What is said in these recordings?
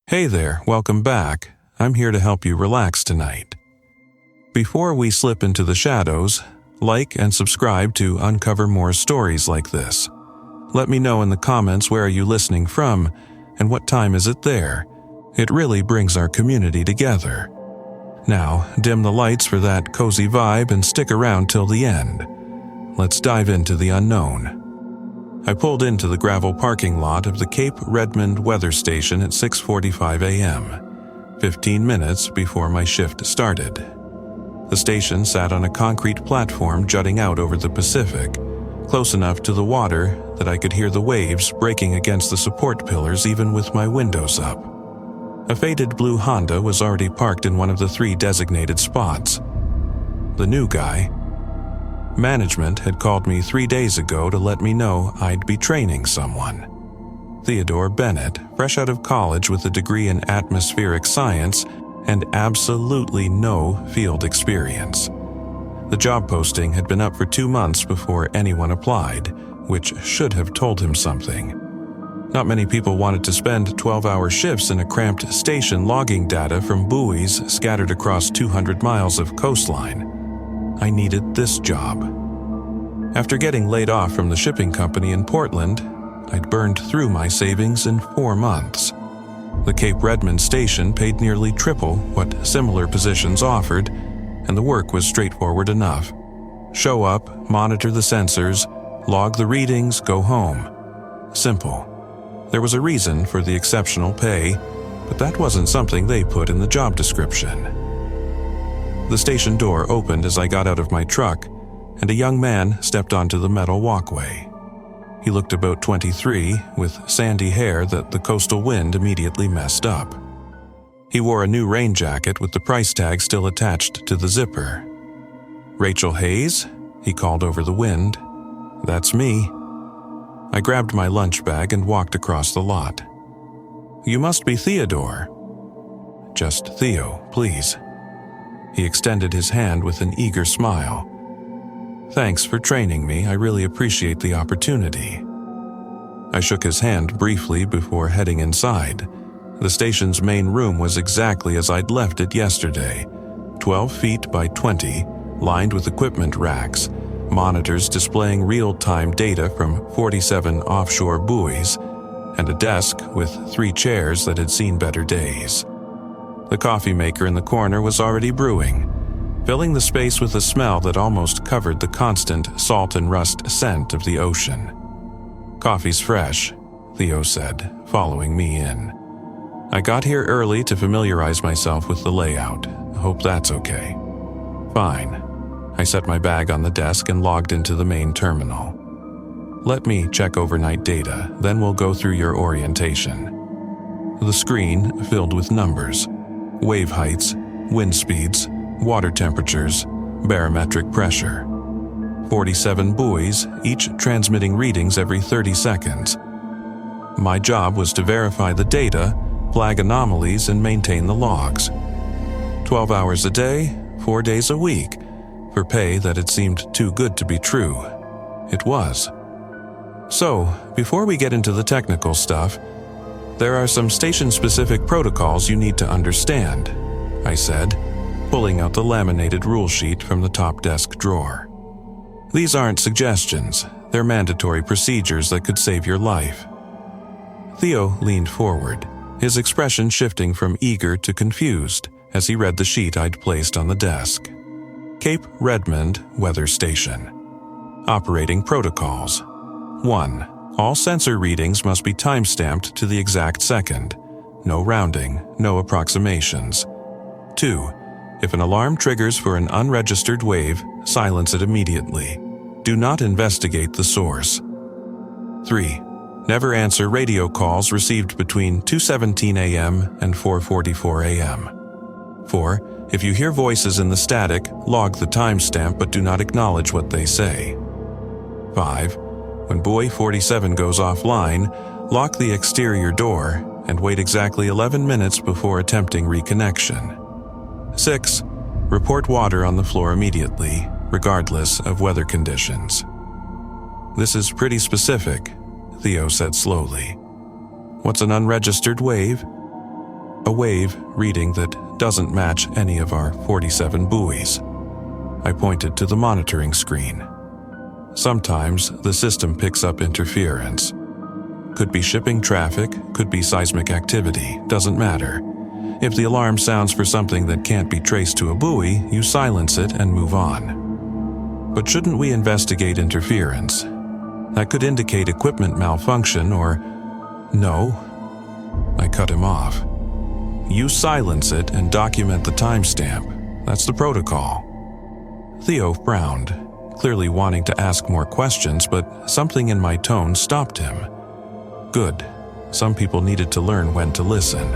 Hey there, welcome back. I'm here to help you relax tonight. Before we slip into the shadows, like and subscribe to uncover more stories like this. Let me know in the comments where are you listening from and what time is it there. It really brings our community together. Now, dim the lights for that cozy vibe and stick around till the end. Let's dive into the unknown. I pulled into the gravel parking lot of the Cape Redmond weather station at 6:45 a.m., 15 minutes before my shift started. The station sat on a concrete platform jutting out over the Pacific, close enough to the water that I could hear the waves breaking against the support pillars even with my windows up. A faded blue Honda was already parked in one of the 3 designated spots. The new guy. Management had called me 3 days ago to let me know I'd be training someone. Theodore Bennett, fresh out of college with a degree in atmospheric science and absolutely no field experience. The job posting had been up for 2 months before anyone applied, which should have told him something. Not many people wanted to spend 12-hour shifts in a cramped station logging data from buoys scattered across 200 miles of coastline. I needed this job. After getting laid off from the shipping company in Portland, I'd burned through my savings in 4 months. The Cape Redmond station paid nearly triple what similar positions offered, and the work was straightforward enough. Show up, monitor the sensors, log the readings, go home. Simple. There was a reason for the exceptional pay, but that wasn't something they put in the job description. The station door opened as I got out of my truck, and a young man stepped onto the metal walkway. He looked about 23, with sandy hair that the coastal wind immediately messed up. He wore a new rain jacket with the price tag still attached to the zipper. "Rachel Hayes?" he called over the wind. "That's me." I grabbed my lunch bag and walked across the lot. "You must be Theodore." "Just Theo, please." He extended his hand with an eager smile. "Thanks for training me. I really appreciate the opportunity." I shook his hand briefly before heading inside. The station's main room was exactly as I'd left it yesterday, 12 feet by 20, lined with equipment racks, monitors displaying real-time data from 47 offshore buoys, and a desk with 3 chairs that had seen better days. The coffee maker in the corner was already brewing, filling the space with a smell that almost covered the constant salt and rust scent of the ocean. "Coffee's fresh," Theo said, following me in. "I got here early to familiarize myself with the layout. Hope that's okay." "Fine." I set my bag on the desk and logged into the main terminal. "Let me check overnight data, then we'll go through your orientation." The screen filled with numbers. Wave heights, wind speeds, water temperatures, barometric pressure. 47 buoys, each transmitting readings every 30 seconds. My job was to verify the data, flag anomalies, and maintain the logs. 12 hours a day, 4 days a week, for pay that had seemed too good to be true. It was. So, before we get into the technical stuff, there are some station-specific protocols you need to understand, I said, pulling out the laminated rule sheet from the top desk drawer. These aren't suggestions, they're mandatory procedures that could save your life. Theo leaned forward, his expression shifting from eager to confused as he read the sheet I'd placed on the desk. Cape Redmond Weather Station. Operating Protocols. 1. All sensor readings must be time-stamped to the exact second. No rounding, no approximations. 2. If an alarm triggers for an unregistered wave, silence it immediately. Do not investigate the source. 3. Never answer radio calls received between 2:17 a.m. and 4:44 a.m. 4. If you hear voices in the static, log the timestamp but do not acknowledge what they say. 5. When buoy 47 goes offline, lock the exterior door and wait exactly 11 minutes before attempting reconnection. 6. Report water on the floor immediately, regardless of weather conditions. This is pretty specific, Theo said slowly. What's an unregistered wave? a wave reading that doesn't match any of our 47 buoys. I pointed to the monitoring screen. Sometimes the system picks up interference. Could be shipping traffic, could be seismic activity, doesn't matter. If the alarm sounds for something that can't be traced to a buoy, you silence it and move on. But shouldn't we investigate interference? That could indicate equipment malfunction or... No. I cut him off. You silence it and document the timestamp. That's the protocol. Theo frowned, clearly wanting to ask more questions, but something in my tone stopped him. Good. Some people needed to learn when to listen.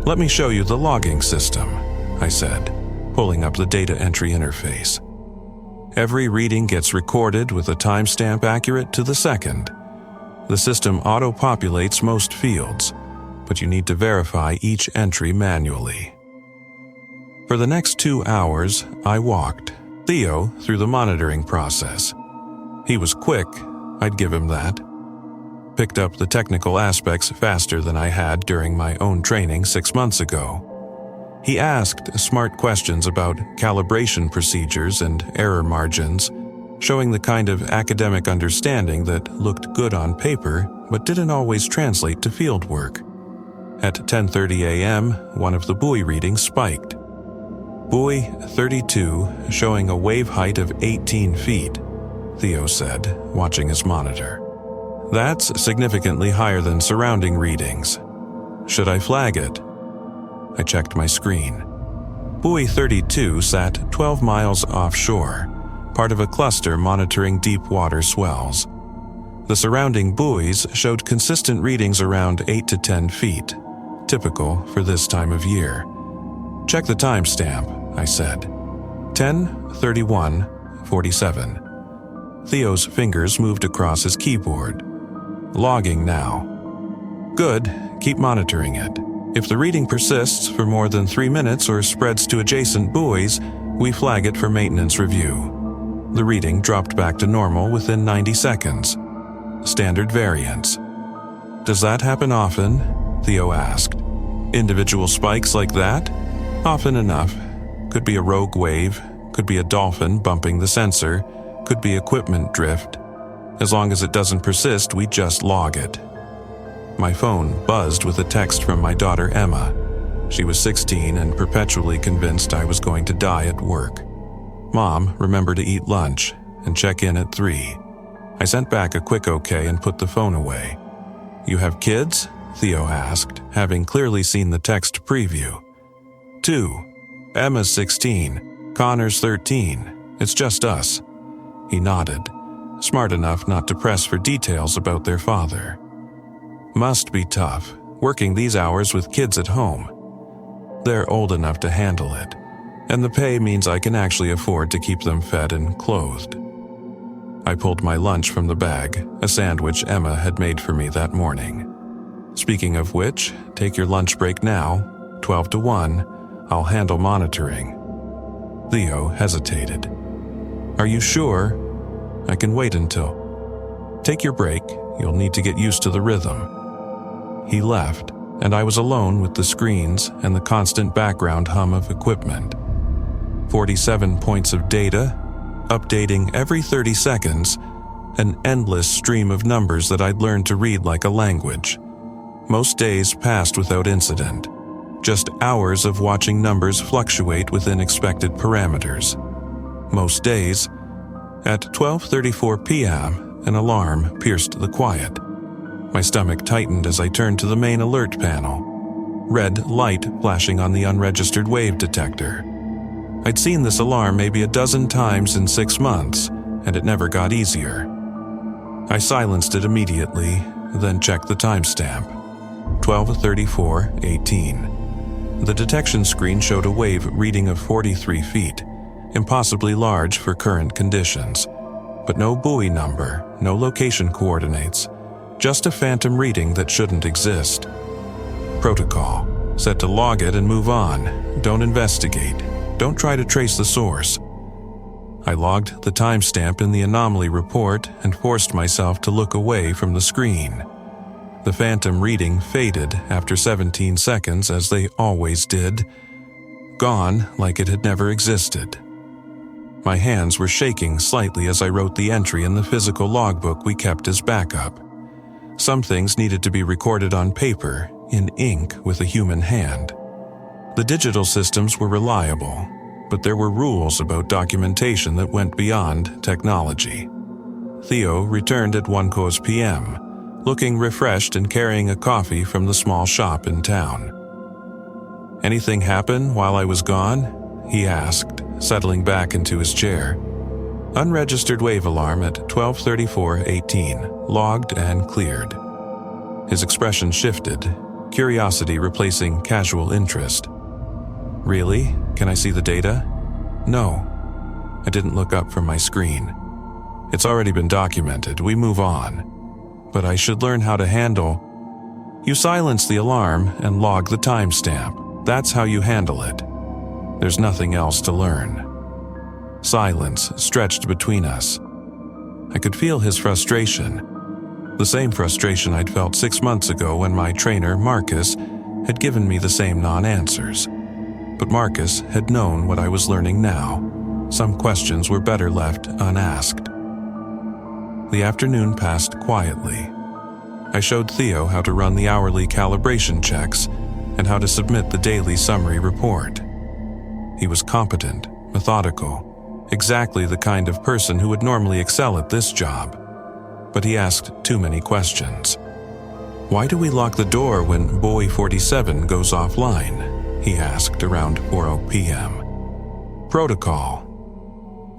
Let me show you the logging system, I said, pulling up the data entry interface. Every reading gets recorded with a timestamp accurate to the second. The system auto-populates most fields, but you need to verify each entry manually. For the next 2 hours, I walked Theo through the monitoring process. He was quick, I'd give him that. Picked up the technical aspects faster than I had during my own training 6 months ago. He asked smart questions about calibration procedures and error margins, showing the kind of academic understanding that looked good on paper but didn't always translate to fieldwork. At 10:30 a.m., one of the buoy readings spiked. Buoy 32 showing a wave height of 18 feet, Theo said, watching his monitor. That's significantly higher than surrounding readings. Should I flag it? I checked my screen. Buoy 32 sat 12 miles offshore, part of a cluster monitoring deep water swells. The surrounding buoys showed consistent readings around 8 to 10 feet, typical for this time of year. Check the timestamp, I said. 10:31:47. Theo's fingers moved across his keyboard. Logging now. Good, keep monitoring it. If the reading persists for more than 3 minutes or spreads to adjacent buoys, we flag it for maintenance review. The reading dropped back to normal within 90 seconds. Standard variance. Does that happen often? Theo asked. Individual spikes like that? Often enough. Could be a rogue wave, could be a dolphin bumping the sensor, could be equipment drift. As long as it doesn't persist, we just log it. My phone buzzed with a text from my daughter Emma. She was 16 and perpetually convinced I was going to die at work. Mom, remember to eat lunch and check in at 3. I sent back a quick okay and put the phone away. You have kids? Theo asked, having clearly seen the text preview. 2. Emma's 16. Connor's 13. It's just us. He nodded, smart enough not to press for details about their father. Must be tough, working these hours with kids at home. They're old enough to handle it, and the pay means I can actually afford to keep them fed and clothed. I pulled my lunch from the bag, a sandwich Emma had made for me that morning. Speaking of which, take your lunch break now, 12 to 1, I'll handle monitoring. Theo hesitated. Are you sure? I can wait until. Take your break, you'll need to get used to the rhythm. He left, and I was alone with the screens and the constant background hum of equipment. 47 points of data, updating every 30 seconds, an endless stream of numbers that I'd learned to read like a language. Most days passed without incident, just hours of watching numbers fluctuate within expected parameters. Most days, at 12:34 p.m., an alarm pierced the quiet. My stomach tightened as I turned to the main alert panel. Red light flashing on the unregistered wave detector. I'd seen this alarm maybe a dozen times in 6 months, and it never got easier. I silenced it immediately, then checked the timestamp. 12:34:18. The detection screen showed a wave reading of 43 feet, impossibly large for current conditions, but no buoy number, no location coordinates, just a phantom reading that shouldn't exist. Protocol, set to log it and move on. Don't investigate. Don't try to trace the source. I logged the timestamp in the anomaly report and forced myself to look away from the screen. The phantom reading faded after 17 seconds, as they always did, gone like it had never existed. My hands were shaking slightly as I wrote the entry in the physical logbook we kept as backup. Some things needed to be recorded on paper, in ink with a human hand. The digital systems were reliable, but there were rules about documentation that went beyond technology. Theo returned at 1:00 p.m., looking refreshed and carrying a coffee from the small shop in town. "Anything happen while I was gone?" he asked, settling back into his chair. "Unregistered wave alarm at 12:34:18, logged and cleared." His expression shifted, curiosity replacing casual interest. "Really? Can I see the data?" "No." I didn't look up from my screen. "It's already been documented. We move on." "But I should learn how to handle..." "You silence the alarm and log the timestamp. That's how you handle it. There's nothing else to learn." Silence stretched between us. I could feel his frustration, the same frustration I'd felt 6 months ago when my trainer, Marcus, had given me the same non-answers. But Marcus had known what I was learning now. Some questions were better left unasked. The afternoon passed quietly. I showed Theo how to run the hourly calibration checks and how to submit the daily summary report. He was competent, methodical, exactly the kind of person who would normally excel at this job. But he asked too many questions. "Why do we lock the door when Boy 47 goes offline?" he asked around 4:00 p.m. "Protocol."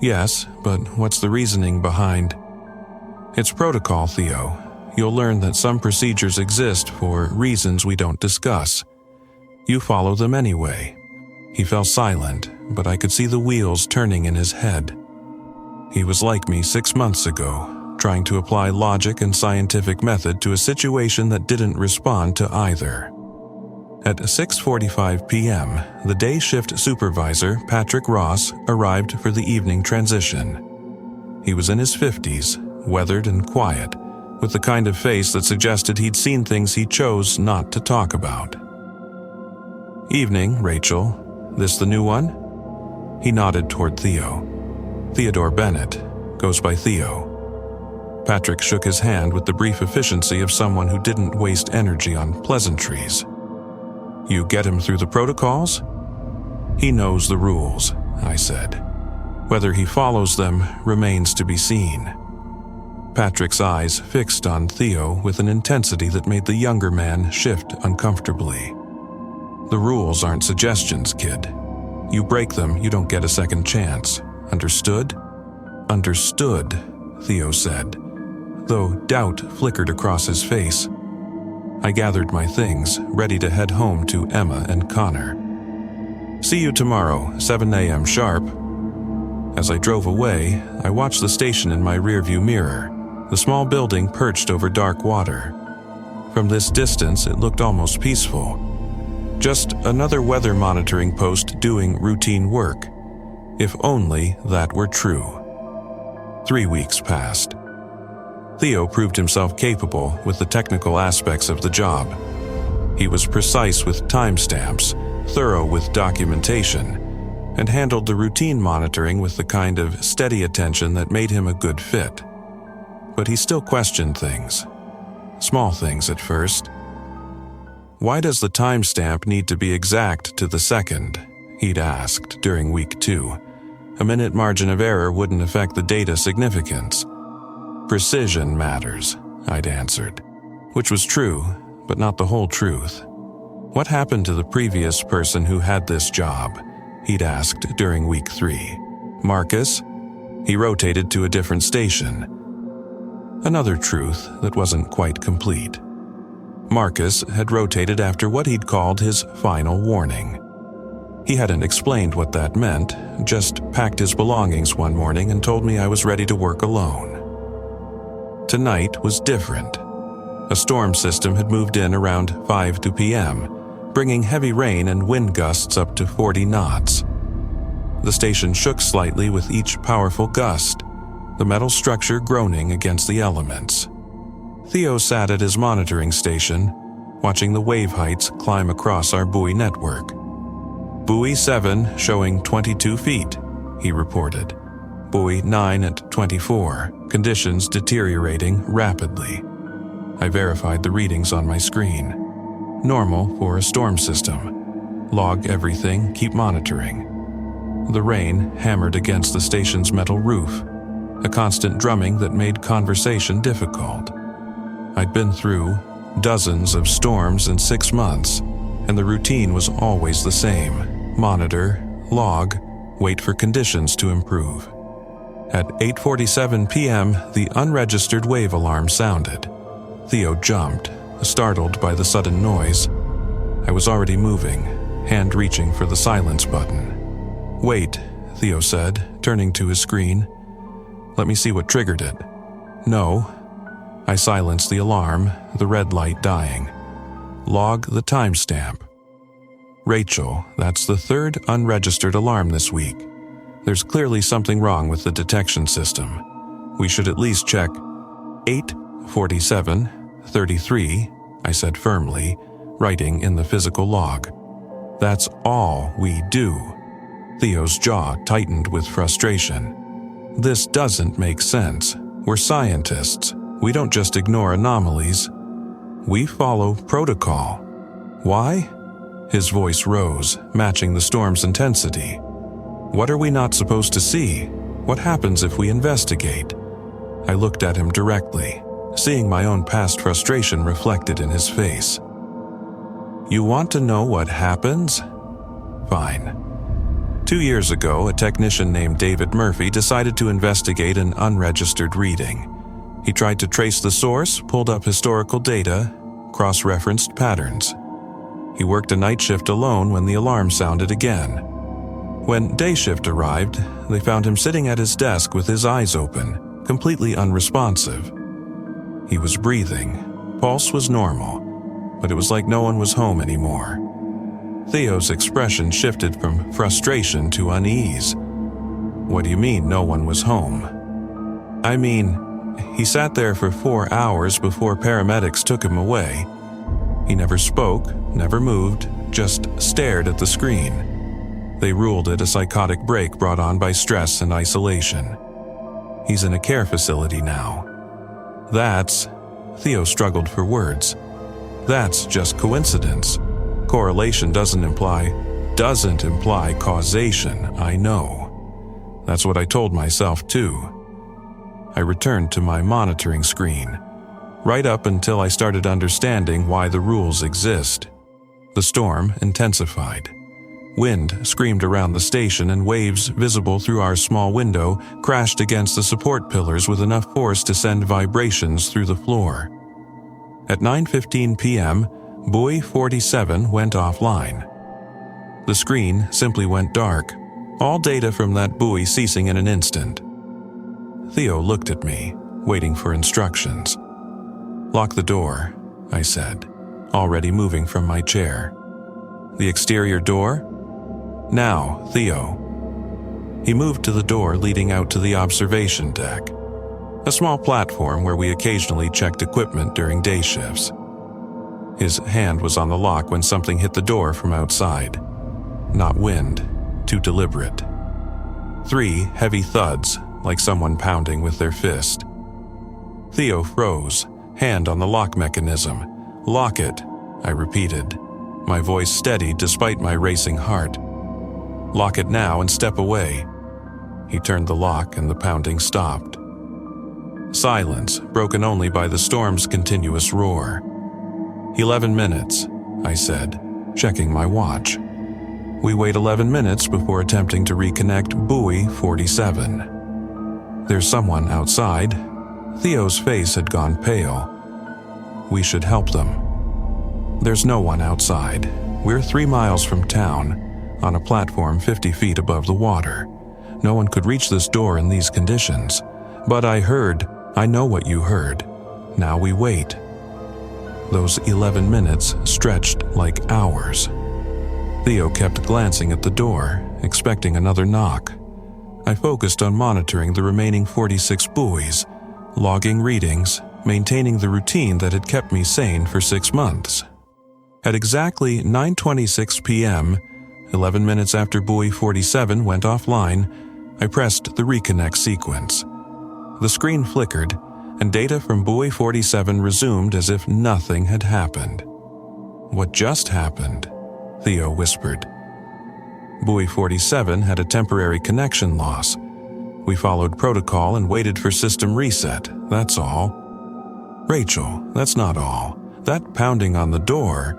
"Yes, but what's the reasoning behind..." "It's protocol, Theo. You'll learn that some procedures exist for reasons we don't discuss. You follow them anyway." He fell silent, but I could see the wheels turning in his head. He was like me 6 months ago, trying to apply logic and scientific method to a situation that didn't respond to either. At 6:45 p.m., the day shift supervisor, Patrick Ross, arrived for the evening transition. He was in his 50s, weathered and quiet, with the kind of face that suggested he'd seen things he chose not to talk about. "Evening, Rachel. This the new one?" He nodded toward Theo. "Theodore Bennett. Goes by Theo." Patrick shook his hand with the brief efficiency of someone who didn't waste energy on pleasantries. "You get him through the protocols?" "He knows the rules," I said. "Whether he follows them remains to be seen." Patrick's eyes fixed on Theo with an intensity that made the younger man shift uncomfortably. "The rules aren't suggestions, kid. You break them, you don't get a second chance. Understood?" "Understood," Theo said, though doubt flickered across his face. I gathered my things, ready to head home to Emma and Connor. "See you tomorrow, 7 a.m. sharp." As I drove away, I watched the station in my rearview mirror, the small building perched over dark water. From this distance, it looked almost peaceful. Just another weather monitoring post doing routine work. If only that were true. 3 weeks passed. Theo proved himself capable with the technical aspects of the job. He was precise with timestamps, thorough with documentation, and handled the routine monitoring with the kind of steady attention that made him a good fit. But he still questioned things. Small things at first. "Why does the timestamp need to be exact to the second?" he'd asked during week 2. "A minute margin of error wouldn't affect the data significance." "Precision matters," I'd answered, which was true, but not the whole truth. "What happened to the previous person who had this job?" he'd asked during week 3. "Marcus?" He rotated to a different station. Another truth that wasn't quite complete. Marcus had rotated after what he'd called his final warning. He hadn't explained what that meant, just packed his belongings one morning and told me I was ready to work alone. Tonight was different. A storm system had moved in around 5 p.m., bringing heavy rain and wind gusts up to 40 knots. The station shook slightly with each powerful gust, the metal structure groaning against the elements. Theo sat at his monitoring station, watching the wave heights climb across our buoy network. Buoy 7 showing 22 feet, he reported. Buoy 9 at 24, conditions deteriorating rapidly. I verified the readings on my screen. Normal for a storm system. Log everything, keep monitoring. The rain hammered against the station's metal roof, a constant drumming that made conversation difficult. I'd been through dozens of storms in 6 months, and the routine was always the same. Monitor, log, wait for conditions to improve. At 8:47 p.m., the unregistered wave alarm sounded. Theo jumped, startled by the sudden noise. I was already moving, hand reaching for the silence button. "Wait," Theo said, turning to his screen. "Let me see what triggered it." "No." I silenced the alarm, the red light dying. "Log the timestamp." "Rachel, that's the third unregistered alarm this week. There's clearly something wrong with the detection system. We should at least check." 8:47:33, I said firmly, writing in the physical log. "That's all we do." Theo's jaw tightened with frustration. "This doesn't make sense. We're scientists. We don't just ignore anomalies. We follow protocol. Why?" His voice rose, matching the storm's intensity. "What are we not supposed to see? What happens if we investigate?" I looked at him directly, seeing my own past frustration reflected in his face. "You want to know what happens? Fine. 2 years ago, a technician named David Murphy decided to investigate an unregistered reading. He tried to trace the source, pulled up historical data, cross-referenced patterns. He worked a night shift alone when the alarm sounded again. When day shift arrived, they found him sitting at his desk with his eyes open, completely unresponsive. He was breathing. Pulse was normal, but it was like no one was home anymore. Theo's expression shifted from frustration to unease. "What do you mean no one was home?" "I mean, he sat there for 4 hours before paramedics took him away. He never spoke, never moved, just stared at the screen. They ruled it a psychotic break brought on by stress and isolation. He's in a care facility now. That's," Theo struggled for words, "that's just coincidence. Correlation doesn't imply causation, I know. That's what I told myself too." I returned to my monitoring screen, right up until I started understanding why the rules exist. The storm intensified. Wind screamed around the station, and waves visible through our small window crashed against the support pillars with enough force to send vibrations through the floor. At 9:15 p.m., Buoy 47 went offline. The screen simply went dark, all data from that buoy ceasing in an instant. Theo looked at me, waiting for instructions. "Lock the door," I said, already moving from my chair. "The exterior door?" "Now, Theo." He moved to the door leading out to the observation deck, a small platform where we occasionally checked equipment during day shifts. His hand was on the lock when something hit the door from outside. Not wind, too deliberate. 3 heavy thuds, like someone pounding with their fist. Theo froze, hand on the lock mechanism. "Lock it," I repeated, my voice steady despite my racing heart. "Lock it now and step away." He turned the lock and the pounding stopped. Silence, broken only by the storm's continuous roar. 11 minutes, I said, checking my watch. We wait 11 minutes before attempting to reconnect Buoy 47. There's someone outside. Theo's face had gone pale. We should help them. There's no one outside. We're 3 miles from town, on a platform 50 feet above the water. No one could reach this door in these conditions. But I know what you heard. Now we wait. Those 11 minutes stretched like hours. Theo kept glancing at the door, expecting another knock. I focused on monitoring the remaining 46 buoys, logging readings, maintaining the routine that had kept me sane for 6 months. At exactly 9:26 p.m., 11 minutes after buoy 47 went offline, I pressed the reconnect sequence. The screen flickered, and data from buoy 47 resumed as if nothing had happened. "What just happened?" Theo whispered. Buoy 47 had a temporary connection loss. We followed protocol and waited for system reset, that's all. "Rachel, that's not all. That pounding on the door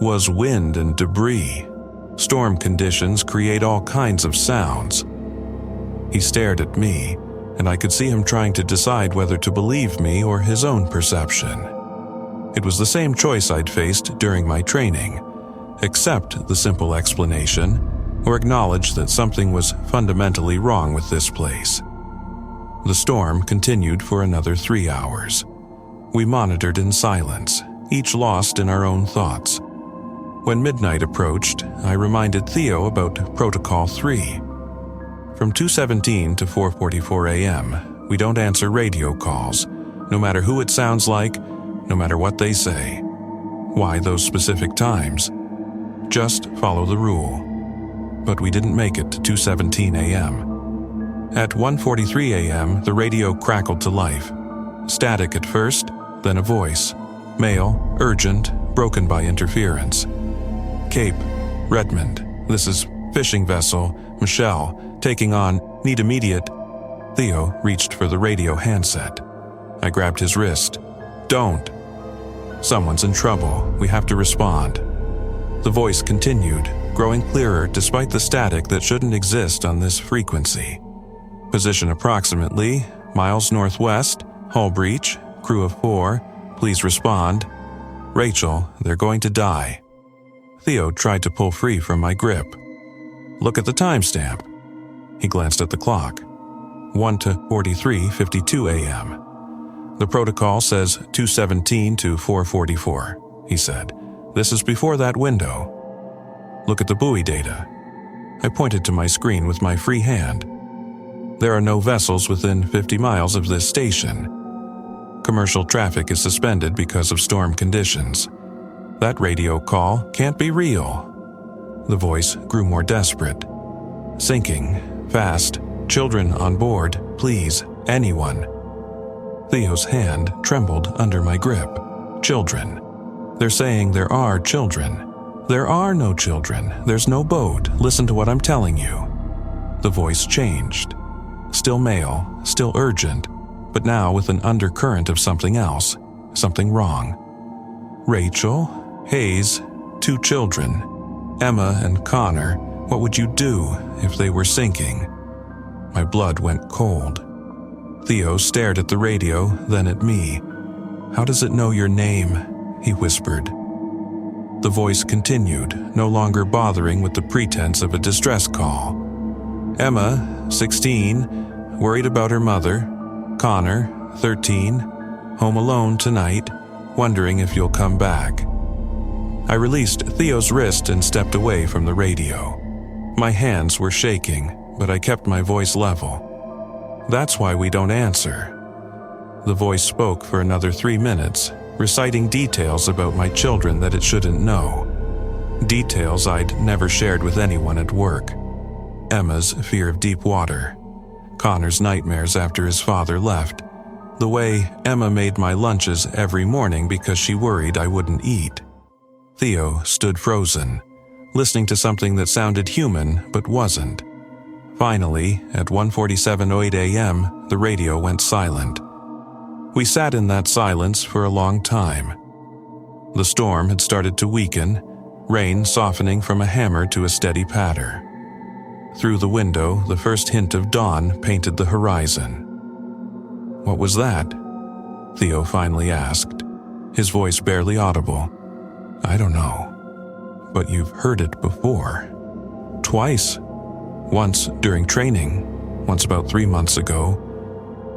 was wind and debris. Storm conditions create all kinds of sounds." He stared at me, and I could see him trying to decide whether to believe me or his own perception. It was the same choice I'd faced during my training: accept the simple explanation or acknowledge that something was fundamentally wrong with this place. The storm continued for another 3 hours. We monitored in silence, each lost in our own thoughts. When midnight approached, I reminded Theo about Protocol 3. From 2:17 to 4:44 a.m., we don't answer radio calls, no matter who it sounds like, no matter what they say. Why those specific times? Just follow the rule. But we didn't make it to 2:17 a.m. At 1:43 a.m., the radio crackled to life. Static at first, then a voice. Male, urgent, broken by interference. "Cape, Redmond, this is fishing vessel, Michelle, taking on, need immediate." Theo reached for the radio handset. I grabbed his wrist. "Don't. Someone's in trouble. We have to respond." The voice continued, growing clearer despite the static that shouldn't exist on this frequency. "Position approximately, miles northwest, hull breach, crew of 4, please respond. Rachel, they're going to die." Theo tried to pull free from my grip. "Look at the timestamp." He glanced at the clock. 1:43:52 a.m. "The protocol says 2:17 to 4:44, he said. "This is before that window." "Look at the buoy data." I pointed to my screen with my free hand. "There are no vessels within 50 miles of this station. Commercial traffic is suspended because of storm conditions. That radio call can't be real." The voice grew more desperate. "Sinking, fast, children on board, please, anyone." Theo's hand trembled under my grip. "Children. They're saying there are children. There are no children. There's no boat. Listen to what I'm telling you." The voice changed. Still male, still urgent, but now with an undercurrent of something else, something wrong. "Rachel, Hayes, 2 children. Emma and Connor, what would you do if they were sinking?" My blood went cold. Theo stared at the radio, then at me. "How does it know your name?" he whispered. The voice continued, no longer bothering with the pretense of a distress call. "Emma, 16, worried about her mother. Connor, 13, home alone tonight, wondering if you'll come back." I released Theo's wrist and stepped away from the radio. My hands were shaking, but I kept my voice level. "That's why we don't answer." The voice spoke for another 3 minutes, reciting details about my children that it shouldn't know. Details I'd never shared with anyone at work. Emma's fear of deep water. Connor's nightmares after his father left. The way Emma made my lunches every morning because she worried I wouldn't eat. Theo stood frozen, listening to something that sounded human but wasn't. Finally, at 1:47:08 a.m., the radio went silent. We sat in that silence for a long time. The storm had started to weaken, rain softening from a hammer to a steady patter. Through the window, the first hint of dawn painted the horizon. "What was that?" Theo finally asked, his voice barely audible. "I don't know. But you've heard it before." "Twice. Once during training, once about 3 months ago.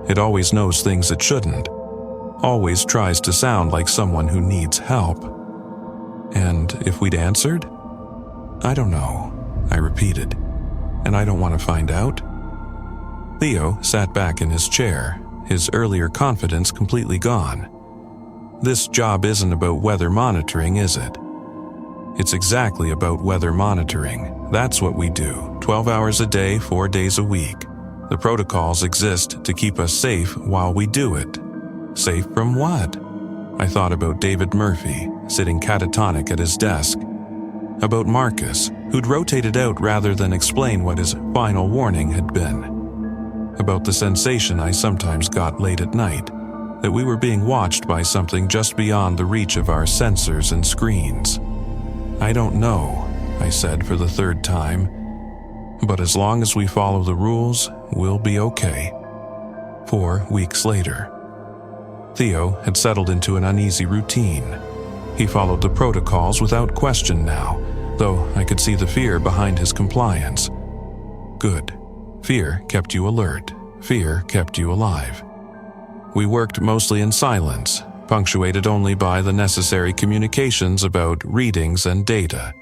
It always knows things it shouldn't. Always tries to sound like someone who needs help." "And if we'd answered?" "I don't know," I repeated. "And I don't want to find out." Theo sat back in his chair, his earlier confidence completely gone. This job isn't about weather monitoring, is it? It's exactly about weather monitoring. That's what we do, 12 hours a day, 4 days a week. The protocols exist to keep us safe while we do it. Safe from what? I thought about David Murphy, sitting catatonic at his desk. About Marcus, who'd rotated out rather than explain what his final warning had been. About the sensation I sometimes got late at night, that we were being watched by something just beyond the reach of our sensors and screens. I don't know, I said for the third time, but as long as we follow the rules, we'll be okay. 4 weeks later. Theo had settled into an uneasy routine. He followed the protocols without question now, though I could see the fear behind his compliance. Good. Fear kept you alert. Fear kept you alive. We worked mostly in silence, punctuated only by the necessary communications about readings and data.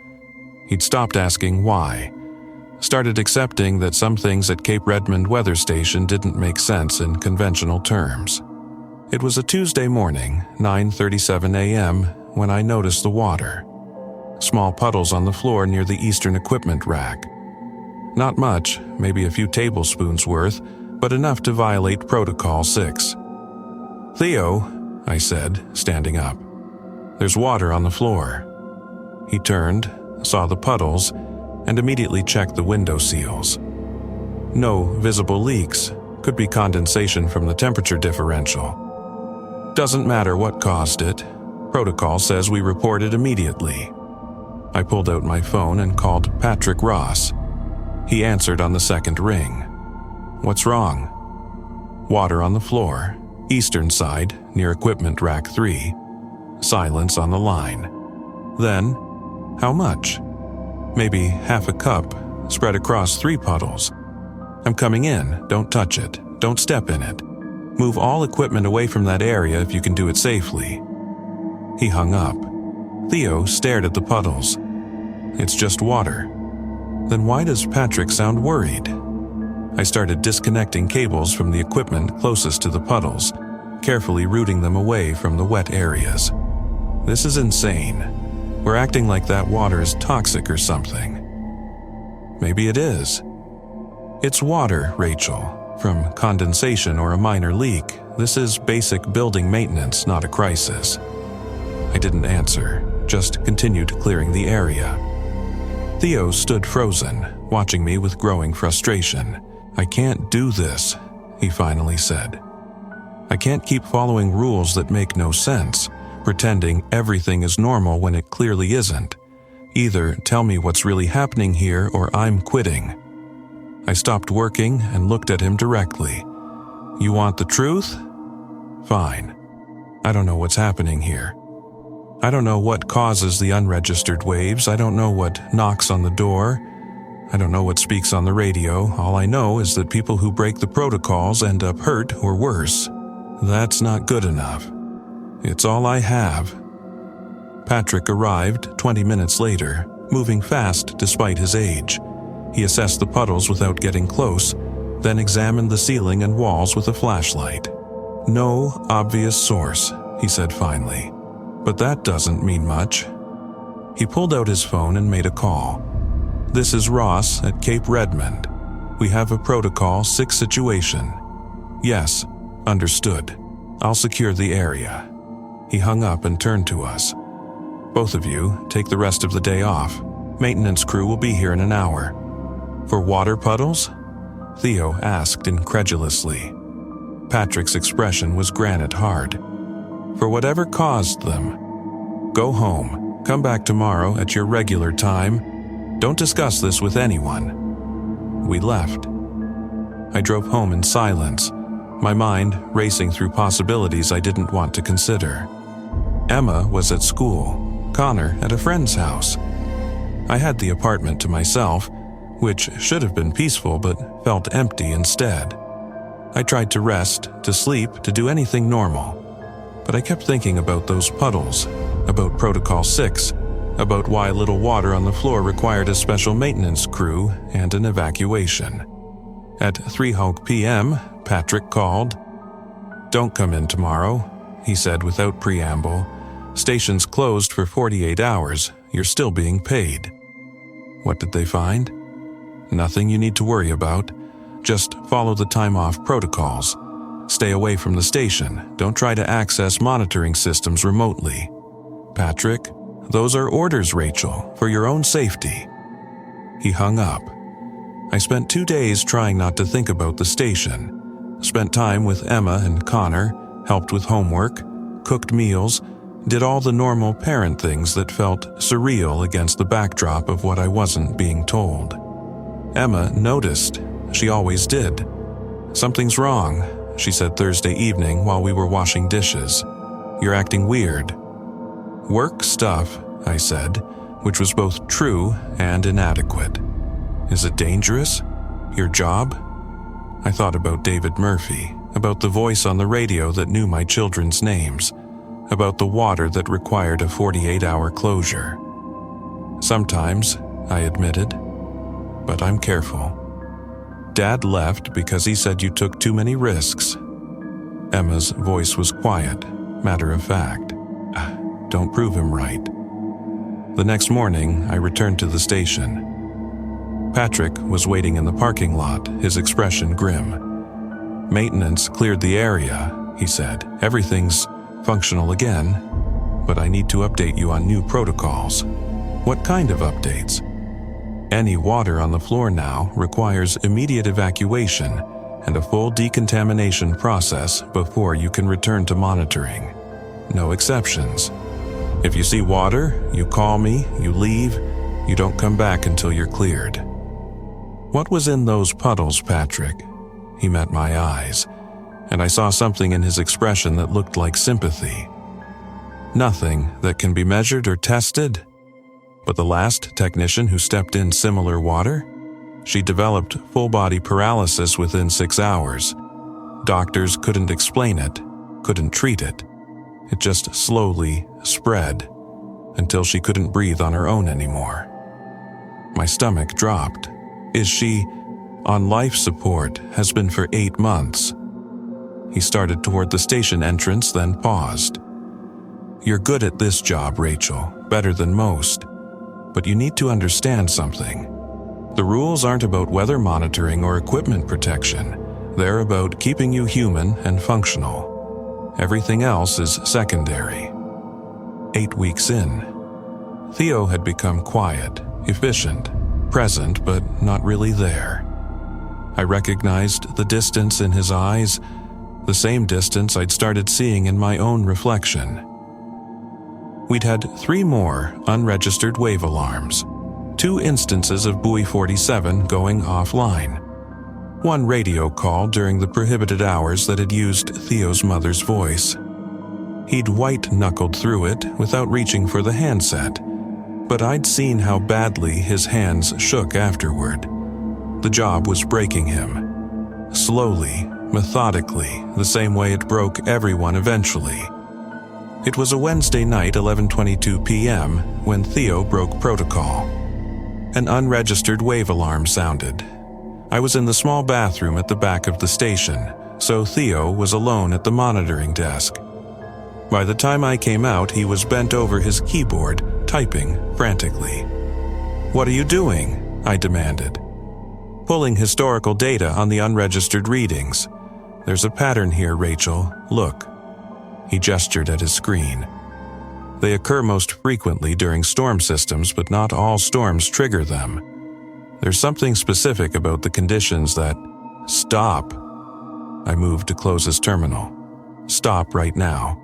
He'd stopped asking why, started accepting that some things at Cape Redmond Weather Station didn't make sense in conventional terms. It was a Tuesday morning, 9:37 a.m., when I noticed the water. Small puddles on the floor near the eastern equipment rack. Not much, maybe a few tablespoons worth, but enough to violate Protocol 6. "Theo," I said, standing up. "There's water on the floor." He turned, saw the puddles, and immediately checked the window seals. No visible leaks, could be condensation from the temperature differential. Doesn't matter what caused it. Protocol says we report it immediately. I pulled out my phone and called Patrick Ross. He answered on the second ring. "What's wrong?" "Water on the floor, eastern side, near equipment rack 3. Silence on the line." Then, "How much?" "Maybe half a cup, spread across 3 puddles." "I'm coming in, don't touch it, don't step in it. Move all equipment away from that area if you can do it safely." He hung up. Theo stared at the puddles. "It's just water." Then why does Patrick sound worried? I started disconnecting cables from the equipment closest to the puddles, carefully rooting them away from the wet areas. This is insane. We're acting like that water is toxic or something. Maybe it is. It's water, Rachel. From condensation or a minor leak, this is basic building maintenance, not a crisis. I didn't answer, just continued clearing the area. Theo stood frozen, watching me with growing frustration. "I can't do this," he finally said. "I can't keep following rules that make no sense, pretending everything is normal when it clearly isn't. Either tell me what's really happening here or I'm quitting." I stopped working and looked at him directly. "You want the truth? Fine. I don't know what's happening here. I don't know what causes the unregistered waves. I don't know what knocks on the door. I don't know what speaks on the radio. All I know is that people who break the protocols end up hurt or worse. That's not good enough. It's all I have." Patrick arrived 20 minutes later, moving fast despite his age. He assessed the puddles without getting close, then examined the ceiling and walls with a flashlight. "No obvious source," he said finally. "But that doesn't mean much." He pulled out his phone and made a call. "This is Ross at Cape Redmond. We have a Protocol 6 situation." "Yes, understood. I'll secure the area." He hung up and turned to us. "Both of you, take the rest of the day off. Maintenance crew will be here in an hour." "For water puddles?" Theo asked incredulously. Patrick's expression was granite hard. "For whatever caused them. Go home. Come back tomorrow at your regular time. Don't discuss this with anyone." We left. I drove home in silence, my mind racing through possibilities I didn't want to consider. Emma was at school, Connor at a friend's house. I had the apartment to myself, which should have been peaceful but felt empty instead. I tried to rest, to sleep, to do anything normal. But I kept thinking about those puddles, about Protocol 6, about why little water on the floor required a special maintenance crew and an evacuation. At 3:00 p.m., Patrick called. "Don't come in tomorrow," he said without preamble. "Station's closed for 48 hours. You're still being paid." What did they find? Nothing you need to worry about. Just follow the time-off protocols. Stay away from the station. Don't try to access monitoring systems remotely. Patrick, those are orders, Rachel, for your own safety. He hung up. I spent 2 days trying not to think about the station. Spent time with Emma and Connor, helped with homework, cooked meals, did all the normal parent things that felt surreal against the backdrop of what I wasn't being told. Emma noticed. She always did. "Something's wrong," she said Thursday evening while we were washing dishes. "You're acting weird." "Work stuff," I said, which was both true and inadequate. "Is it dangerous? Your job?" I thought about David Murphy, about the voice on the radio that knew my children's names, about the water that required a 48-hour closure. "Sometimes," I admitted, "but I'm careful." "Dad left because he said you took too many risks." Emma's voice was quiet, matter of fact. Don't prove him right. The next morning, I returned to the station. Patrick was waiting in the parking lot, his expression grim. "Maintenance cleared the area," he said. "Everything's functional again, but I need to update you on new protocols." "What kind of updates?" "Any water on the floor now requires immediate evacuation and a full decontamination process before you can return to monitoring. No exceptions. If you see water, you call me, you leave, you don't come back until you're cleared." "What was in those puddles, Patrick?" He met my eyes, and I saw something in his expression that looked like sympathy. "Nothing that can be measured or tested. But the last technician who stepped in similar water? She developed full-body paralysis within 6 hours. Doctors couldn't explain it, couldn't treat it. It just slowly spread until she couldn't breathe on her own anymore." My stomach dropped. "Is she on life support? Has been for 8 months." He started toward the station entrance, then paused. "You're good at this job, Rachel, better than most. But you need to understand something. The rules aren't about weather monitoring or equipment protection. They're about keeping you human and functional. Everything else is secondary." 8 weeks in, Theo had become quiet, efficient, present, but not really there. I recognized the distance in his eyes, the same distance I'd started seeing in my own reflection. We'd had 3 more unregistered wave alarms, 2 instances of Buoy 47 going offline, 1 radio call during the prohibited hours that had used Theo's mother's voice. He'd white-knuckled through it without reaching for the handset, but I'd seen how badly his hands shook afterward. The job was breaking him. Slowly, methodically, the same way it broke everyone eventually. It was a Wednesday night, 11:22 p.m., when Theo broke protocol. An unregistered wave alarm sounded. I was in the small bathroom at the back of the station, so Theo was alone at the monitoring desk. By the time I came out, he was bent over his keyboard, typing frantically. "What are you doing?" I demanded. "Pulling historical data on the unregistered readings. There's a pattern here, Rachel. Look." He gestured at his screen. "They occur most frequently during storm systems, but not all storms trigger them. There's something specific about the conditions that—" "Stop." I moved to close his terminal. "Stop right now.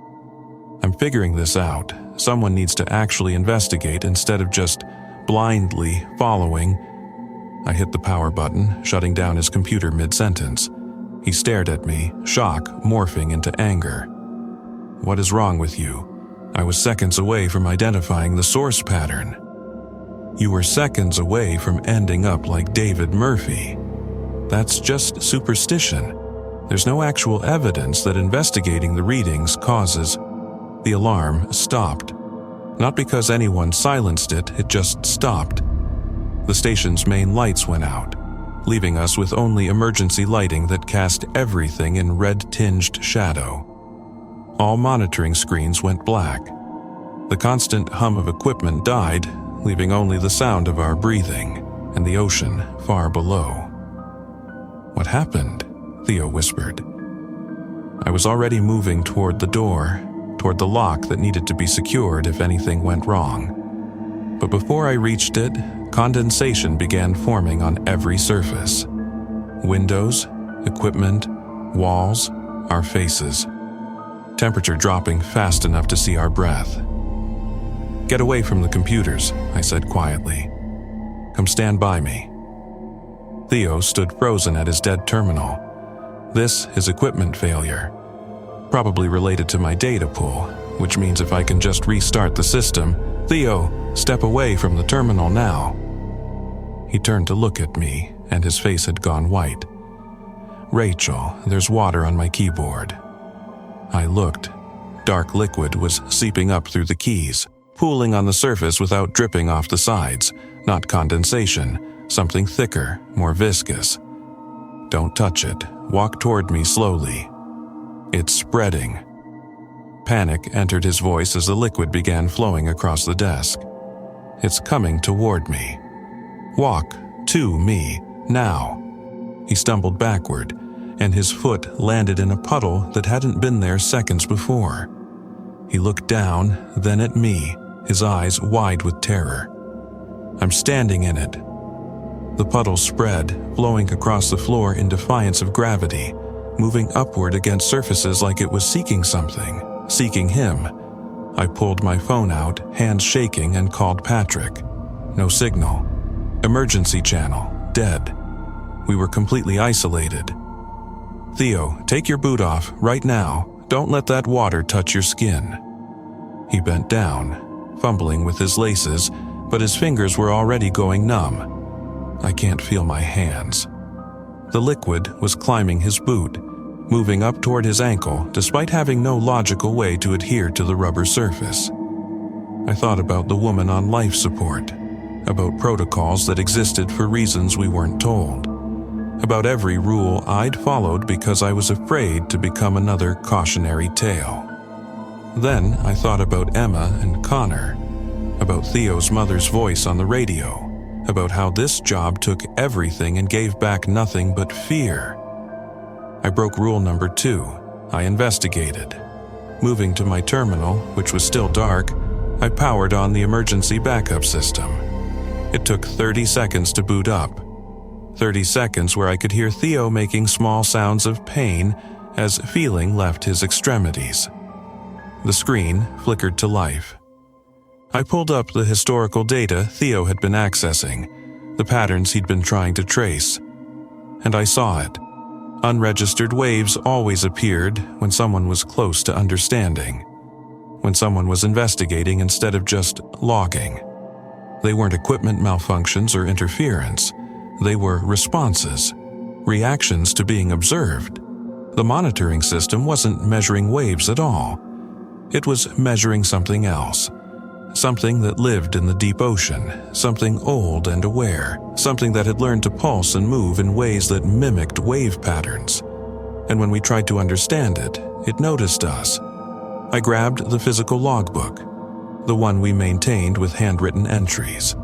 I'm figuring this out. Someone needs to actually investigate instead of just blindly following." I hit the power button, shutting down his computer mid-sentence. He stared at me, shock morphing into anger. "What is wrong with you?" I was seconds away from identifying the source pattern. "You were seconds away from ending up like David Murphy. That's just superstition. There's no actual evidence that investigating the readings causes—" The alarm stopped. Not because anyone silenced it, it just stopped. The station's main lights went out. leaving us with only emergency lighting that cast everything in red-tinged shadow. All monitoring screens went black. The constant hum of equipment died, leaving only the sound of our breathing and the ocean far below. "What happened?" Theo whispered. I was already moving toward the door, toward the lock that needed to be secured if anything went wrong. But before I reached it, condensation began forming on every surface. Windows, equipment, walls, our faces. Temperature dropping fast enough to see our breath. "Get away from the computers," I said quietly. "Come stand by me." Theo stood frozen at his dead terminal. This is equipment failure. Probably related to my data pool, which means if I can just restart the system, "Theo, step away from the terminal now." He turned to look at me, and his face had gone white. "Rachel, there's water on my keyboard." I looked. Dark liquid was seeping up through the keys, pooling on the surface without dripping off the sides. Not condensation, something thicker, more viscous. "Don't touch it. Walk toward me slowly." "It's spreading." Panic entered his voice as the liquid began flowing across the desk. "It's coming toward me. Walk to me, now." He stumbled backward, and his foot landed in a puddle that hadn't been there seconds before. He looked down, then at me, his eyes wide with terror. I'm standing in it. The puddle spread, flowing across the floor in defiance of gravity, moving upward against surfaces like it was seeking something, seeking him. I pulled my phone out, hands shaking, and called Patrick. No signal. Emergency channel, dead. We were completely isolated. "Theo, take your boot off, right now. Don't let that water touch your skin." He bent down, fumbling with his laces, but his fingers were already going numb. I can't feel my hands. The liquid was climbing his boot, moving up toward his ankle despite having no logical way to adhere to the rubber surface. I thought about the woman on life support, about protocols that existed for reasons we weren't told, about every rule I'd followed because I was afraid to become another cautionary tale. Then I thought about Emma and Connor, about Theo's mother's voice on the radio, about how this job took everything and gave back nothing but fear. I broke rule number 2. I investigated. Moving to my terminal, which was still dark, I powered on the emergency backup system. It took 30 seconds to boot up. 30 seconds where I could hear Theo making small sounds of pain as feeling left his extremities. The screen flickered to life. I pulled up the historical data Theo had been accessing, the patterns he'd been trying to trace. And I saw it. Unregistered waves always appeared when someone was close to understanding, when someone was investigating instead of just logging. They weren't equipment malfunctions or interference. They were responses, reactions to being observed. The monitoring system wasn't measuring waves at all. It was measuring something else. Something that lived in the deep ocean, something old and aware, something that had learned to pulse and move in ways that mimicked wave patterns. And when we tried to understand it, it noticed us. I grabbed the physical logbook, the one we maintained with handwritten entries,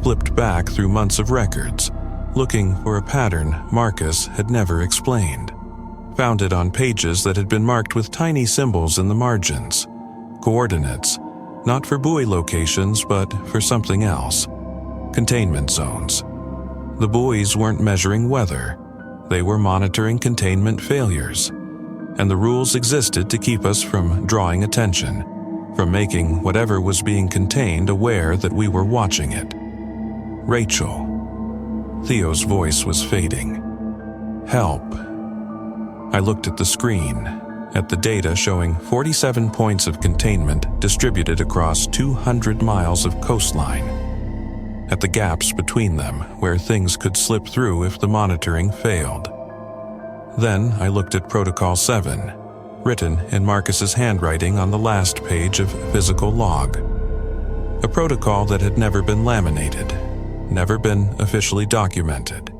flipped back through months of records, looking for a pattern Marcus had never explained. Found it on pages that had been marked with tiny symbols in the margins, coordinates, not for buoy locations, but for something else. Containment zones. The buoys weren't measuring weather. They were monitoring containment failures. And the rules existed to keep us from drawing attention, from making whatever was being contained aware that we were watching it. Rachel. Theo's voice was fading. Help. I looked at the screen, at the data showing 47 points of containment distributed across 200 miles of coastline, at the gaps between them where things could slip through if the monitoring failed. Then I looked at Protocol 7, written in Marcus's handwriting on the last page of physical log. A protocol that had never been laminated, never been officially documented.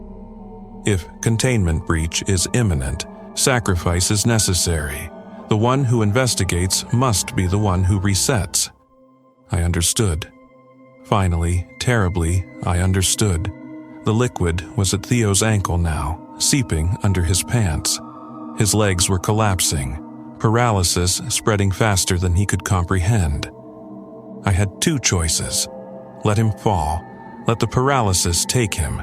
If containment breach is imminent, sacrifice is necessary. The one who investigates must be the one who resets. I understood. Finally, terribly, I understood. The liquid was at Theo's ankle now, seeping under his pants. His legs were collapsing, paralysis spreading faster than he could comprehend. I had two choices. Let him fall. Let the paralysis take him.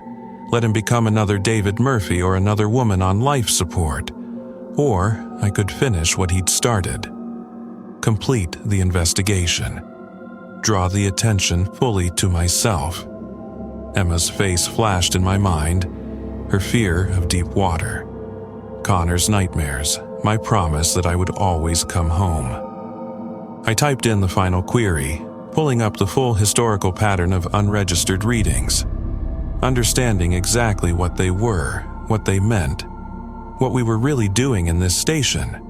Let him become another David Murphy or another woman on life support. Or I could finish what he'd started. Complete the investigation. Draw the attention fully to myself. Emma's face flashed in my mind, her fear of deep water. Connor's nightmares, my promise that I would always come home. I typed in the final query, pulling up the full historical pattern of unregistered readings, understanding exactly what they were, what they meant, what we were really doing in this station.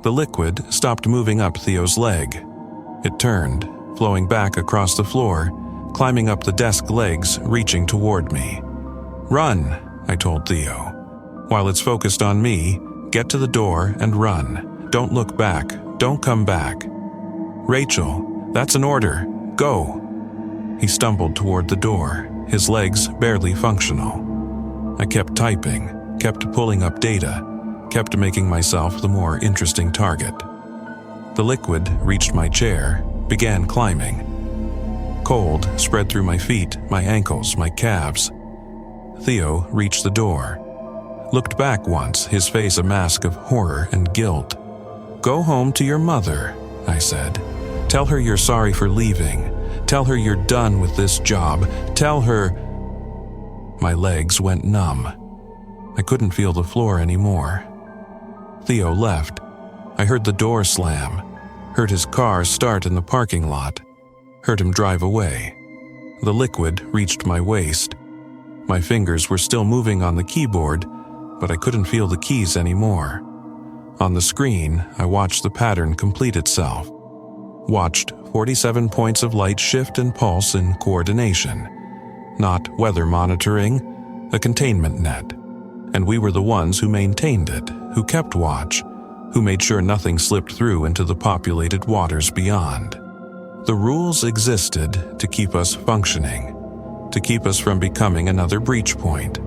The liquid stopped moving up Theo's leg. It turned, flowing back across the floor, climbing up the desk legs, reaching toward me. "Run," I told Theo. "While it's focused on me, get to the door and run. Don't look back. Don't come back." "Rachel, that's an order. Go." He stumbled toward the door, his legs barely functional. I kept typing, kept pulling up data, kept making myself the more interesting target. The liquid reached my chair, began climbing. Cold spread through my feet, my ankles, my calves. Theo reached the door, looked back once, his face a mask of horror and guilt. "Go home to your mother," I said. "Tell her you're sorry for leaving. Tell her you're done with this job. Tell her—" My legs went numb. I couldn't feel the floor anymore. Theo left. I heard the door slam, heard his car start in the parking lot, heard him drive away. The liquid reached my waist. My fingers were still moving on the keyboard, but I couldn't feel the keys anymore. On the screen, I watched the pattern complete itself. Watched 47 points of light shift and pulse in coordination. Not weather monitoring, a containment net. And we were the ones who maintained it, who kept watch, who made sure nothing slipped through into the populated waters beyond. The rules existed to keep us functioning, to keep us from becoming another breach point.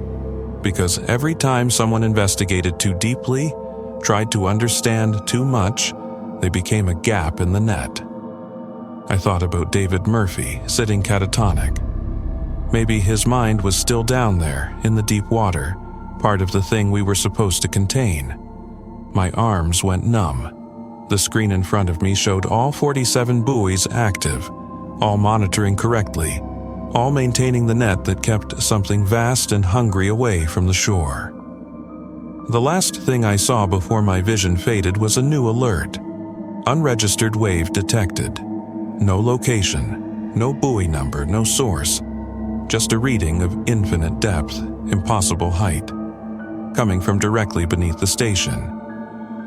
Because every time someone investigated too deeply, tried to understand too much, they became a gap in the net. I thought about David Murphy, sitting catatonic. Maybe his mind was still down there, in the deep water, part of the thing we were supposed to contain. My arms went numb. The screen in front of me showed all 47 buoys active, all monitoring correctly, all maintaining the net that kept something vast and hungry away from the shore. The last thing I saw before my vision faded was a new alert. Unregistered wave detected. No location, no buoy number, no source. Just a reading of infinite depth, impossible height, coming from directly beneath the station.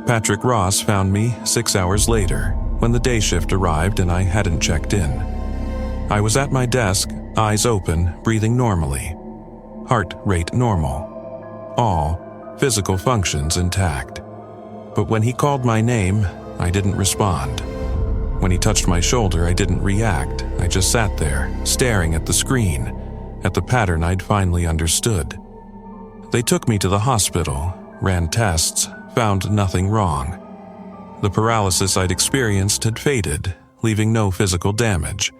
Patrick Ross found me 6 hours later, when the day shift arrived and I hadn't checked in. I was at my desk, eyes open, breathing normally. Heart rate normal. All physical functions intact. But when he called my name, I didn't respond. When he touched my shoulder, I didn't react. I just sat there, staring at the screen, at the pattern I'd finally understood. They took me to the hospital, ran tests, found nothing wrong. The paralysis I'd experienced had faded, leaving no physical damage.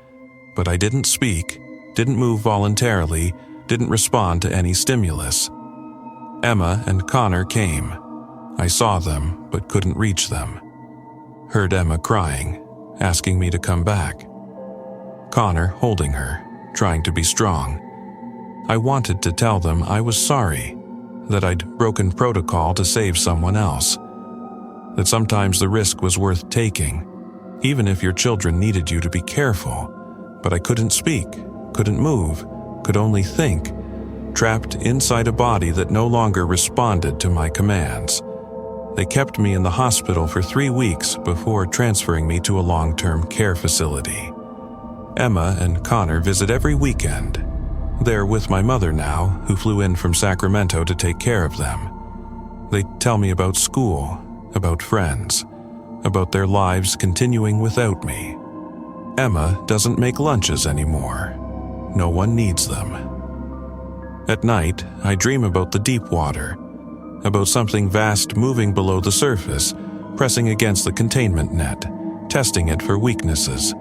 But I didn't speak, didn't move voluntarily, didn't respond to any stimulus. Emma and Connor came. I saw them, but couldn't reach them. Heard Emma crying, asking me to come back. Connor holding her, trying to be strong. I wanted to tell them I was sorry, that I'd broken protocol to save someone else, that sometimes the risk was worth taking, even if your children needed you to be careful. But I couldn't speak, couldn't move, could only think, trapped inside a body that no longer responded to my commands. They kept me in the hospital for 3 weeks before transferring me to a long-term care facility. Emma and Connor visit every weekend. They're with my mother now, who flew in from Sacramento to take care of them. They tell me about school, about friends, about their lives continuing without me. Emma doesn't make lunches anymore. No one needs them. At night, I dream about the deep water, about something vast moving below the surface, pressing against the containment net, testing it for weaknesses.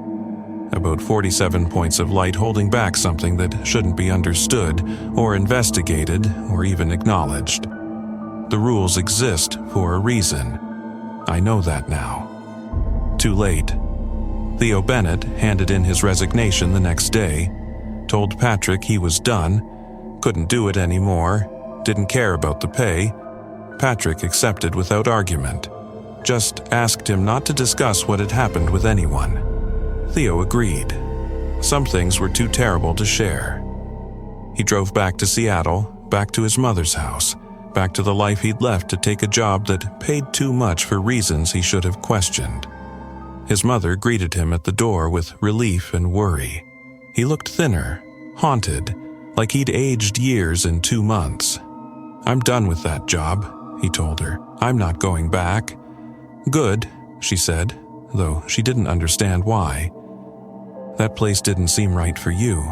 About 47 points of light holding back something that shouldn't be understood or investigated or even acknowledged. The rules exist for a reason. I know that now. Too late. Theo Bennett handed in his resignation the next day, told Patrick he was done, couldn't do it anymore, didn't care about the pay. Patrick accepted without argument, just asked him not to discuss what had happened with anyone. Theo agreed. Some things were too terrible to share. He drove back to Seattle, back to his mother's house, back to the life he'd left to take a job that paid too much for reasons he should have questioned. His mother greeted him at the door with relief and worry. He looked thinner, haunted, like he'd aged years in 2 months. "I'm done with that job," he told her. "I'm not going back." "Good," she said, though she didn't understand why. "That place didn't seem right for you."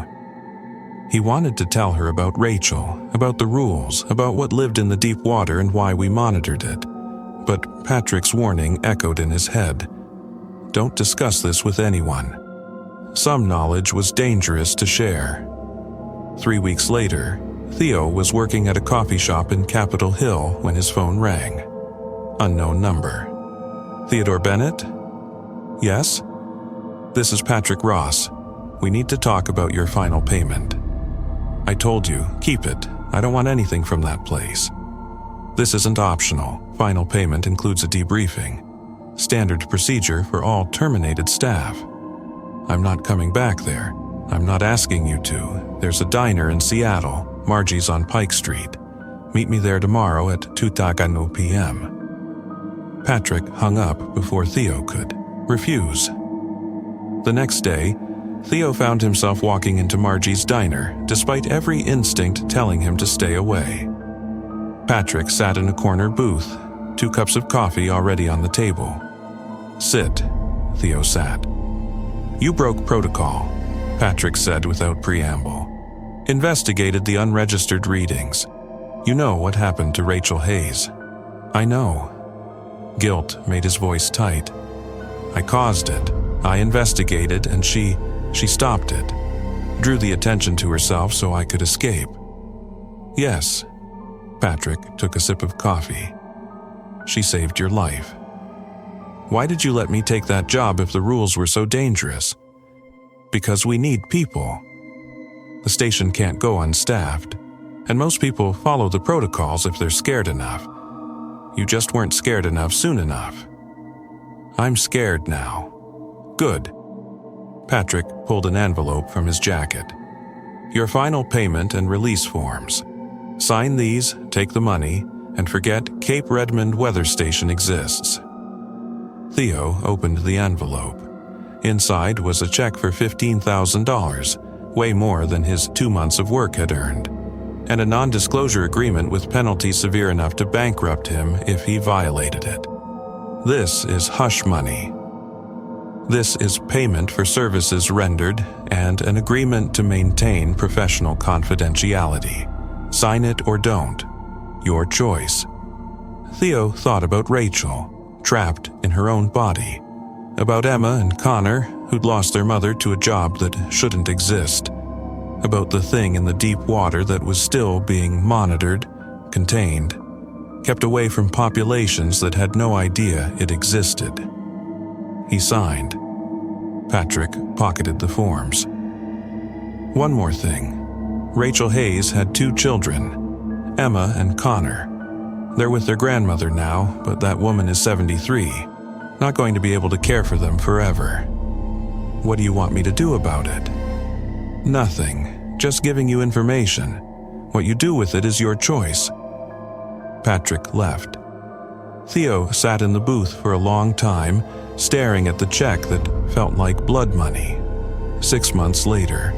He wanted to tell her about Rachel, about the rules, about what lived in the deep water and why we monitored it. But Patrick's warning echoed in his head. Don't discuss this with anyone. Some knowledge was dangerous to share. 3 weeks later, Theo was working at a coffee shop in Capitol Hill when his phone rang. Unknown number. "Theodore Bennett?" "Yes?" "This is Patrick Ross. We need to talk about your final payment." "I told you, keep it. I don't want anything from that place." "This isn't optional. Final payment includes a debriefing. Standard procedure for all terminated staff." "I'm not coming back there. I'm not asking you to. There's a diner in Seattle, Margie's on Pike Street. Meet me there tomorrow at 2 p.m. Patrick hung up before Theo could refuse. The next day, Theo found himself walking into Margie's diner, despite every instinct telling him to stay away. Patrick sat in a corner booth, 2 cups of coffee already on the table. "Sit," Theo sat. "You broke protocol," Patrick said without preamble. "Investigated the unregistered readings. You know what happened to Rachel Hayes." "I know." Guilt made his voice tight. "I caused it. I investigated and she stopped it. Drew the attention to herself so I could escape." "Yes." Patrick took a sip of coffee. "She saved your life." "Why did you let me take that job if the rules were so dangerous?" "Because we need people. The station can't go unstaffed, and most people follow the protocols if they're scared enough. You just weren't scared enough soon enough." "I'm scared now." "Good." Patrick pulled an envelope from his jacket. "Your final payment and release forms. Sign these, take the money, and forget Cape Redmond Weather Station exists." Theo opened the envelope. Inside was a check for $15,000, way more than his 2 months of work had earned, and a non-disclosure agreement with penalties severe enough to bankrupt him if he violated it. This is hush money. This is payment for services rendered and an agreement to maintain professional confidentiality. Sign it or don't. Your choice. Theo thought about Rachel, trapped in her own body. About Emma and Connor, who'd lost their mother to a job that shouldn't exist. About the thing in the deep water that was still being monitored, contained, kept away from populations that had no idea it existed. He signed. Patrick pocketed the forms. One more thing. Rachel Hayes had 2 children, Emma and Connor. They're with their grandmother now, but that woman is 73, not going to be able to care for them forever. What do you want me to do about it? Nothing, just giving you information. What you do with it is your choice. Patrick left. Theo sat in the booth for a long time, staring at the check that felt like blood money. 6 months later.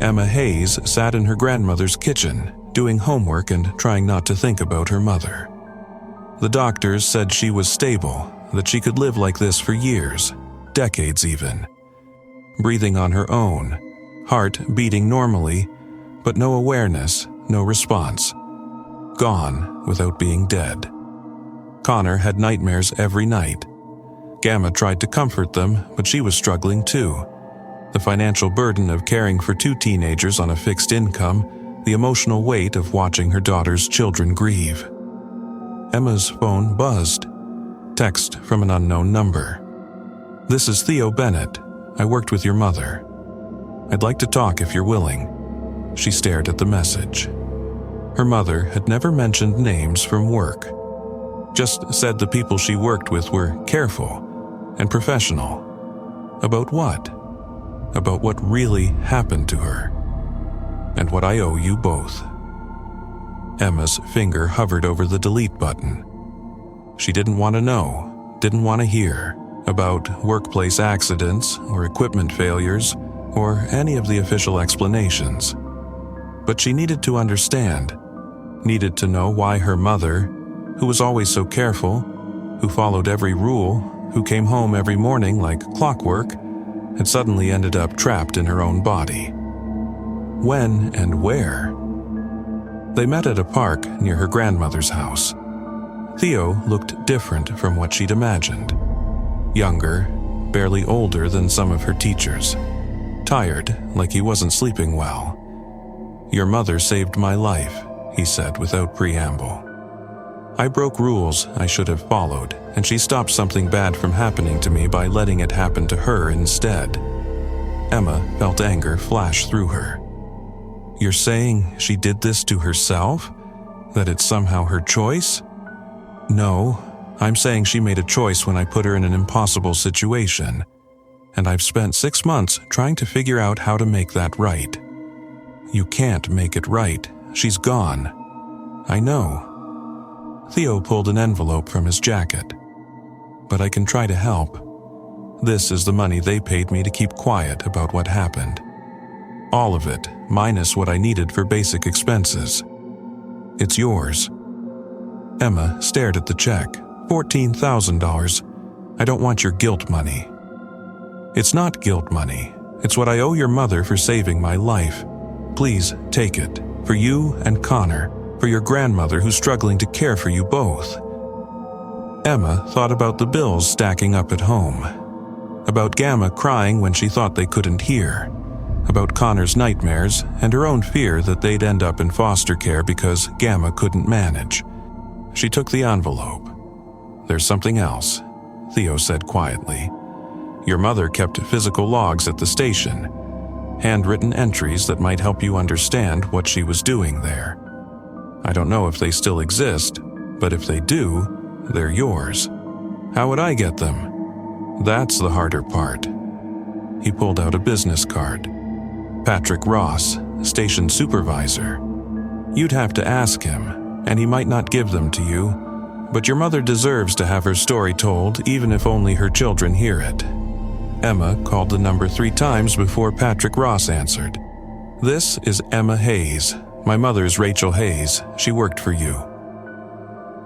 Emma Hayes sat in her grandmother's kitchen, doing homework and trying not to think about her mother. The doctors said she was stable, that she could live like this for years, decades even. Breathing on her own, heart beating normally, but no awareness, no response. Gone without being dead. Connor had nightmares every night. Gamma tried to comfort them, but she was struggling too. The financial burden of caring for 2 teenagers on a fixed income, the emotional weight of watching her daughter's children grieve. Emma's phone buzzed. Text from an unknown number. "This is Theo Bennett. I worked with your mother. I'd like to talk if you're willing." She stared at the message. Her mother had never mentioned names from work. Just said the people she worked with were careful and professional. About what? About what really happened to her. And what I owe you both. Emma's finger hovered over the delete button. She didn't want to know, didn't want to hear about workplace accidents or equipment failures or any of the official explanations. But she needed to understand, needed to know why her mother, who was always so careful, who followed every rule, who came home every morning like clockwork, had suddenly ended up trapped in her own body. When and where? They met at a park near her grandmother's house. Theo looked different from what she'd imagined. Younger, barely older than some of her teachers. Tired, like he wasn't sleeping well. "Your mother saved my life," he said without preamble. "I broke rules I should have followed, and she stopped something bad from happening to me by letting it happen to her instead." Emma felt anger flash through her. "You're saying she did this to herself? That it's somehow her choice?" "No, I'm saying she made a choice when I put her in an impossible situation. And I've spent 6 months trying to figure out how to make that right." "You can't make it right. She's gone." "I know." Theo pulled an envelope from his jacket. "But I can try to help. This is the money they paid me to keep quiet about what happened. All of it, minus what I needed for basic expenses. It's yours." Emma stared at the check. $14,000. "I don't want your guilt money." "It's not guilt money. It's what I owe your mother for saving my life. Please take it. For you and Connor. For your grandmother who's struggling to care for you both." Emma thought about the bills stacking up at home. About Gamma crying when she thought they couldn't hear. About Connor's nightmares and her own fear that they'd end up in foster care because Gamma couldn't manage. She took the envelope. "There's something else," Theo said quietly. "Your mother kept physical logs at the station. Handwritten entries that might help you understand what she was doing there. I don't know if they still exist, but if they do, they're yours. How would I get them? That's the harder part." He pulled out a business card. "Patrick Ross, station supervisor. You'd have to ask him, and he might not give them to you, but your mother deserves to have her story told even if only her children hear it." Emma called the number 3 times before Patrick Ross answered. "This is Emma Hayes. My mother's Rachel Hayes. She worked for you."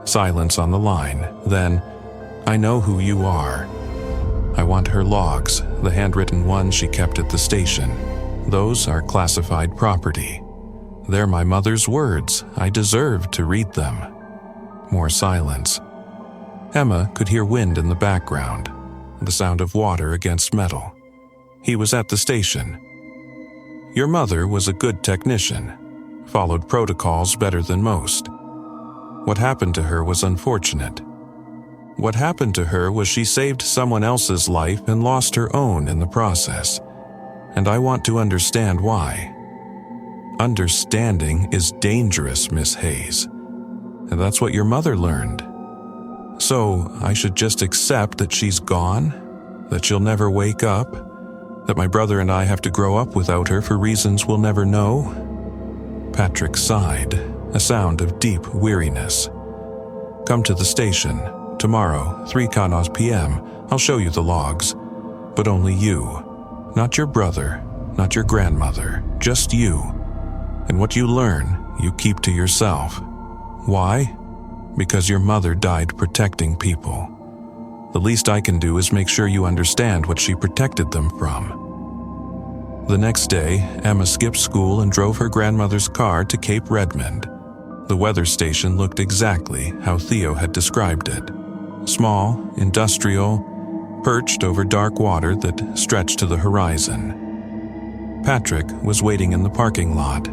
Silence on the line. Then, "I know who you are. I want her logs, the handwritten ones she kept at the station. Those are classified property. They're my mother's words. I deserve to read them." More silence. Emma could hear wind in the background, the sound of water against metal. He was at the station. "Your mother was a good technician, followed protocols better than most. What happened to her was unfortunate. What happened to her was she saved someone else's life and lost her own in the process. And I want to understand why. Understanding is dangerous, Miss Hayes. And that's what your mother learned. So I should just accept that she's gone? That she'll never wake up? That my brother and I have to grow up without her for reasons we'll never know?" Patrick sighed, a sound of deep weariness. "Come to the station. Tomorrow, 3 p.m. I'll show you the logs. But only you. Not your brother. not your grandmother, just you. And what you learn, you keep to yourself. Why? Because your mother died protecting people. The least I can do is make sure you understand what she protected them from." The next day, Emma skipped school and drove her grandmother's car to Cape Redmond. The weather station looked exactly how Theo had described it. Small, industrial, perched over dark water that stretched to the horizon. Patrick was waiting in the parking lot.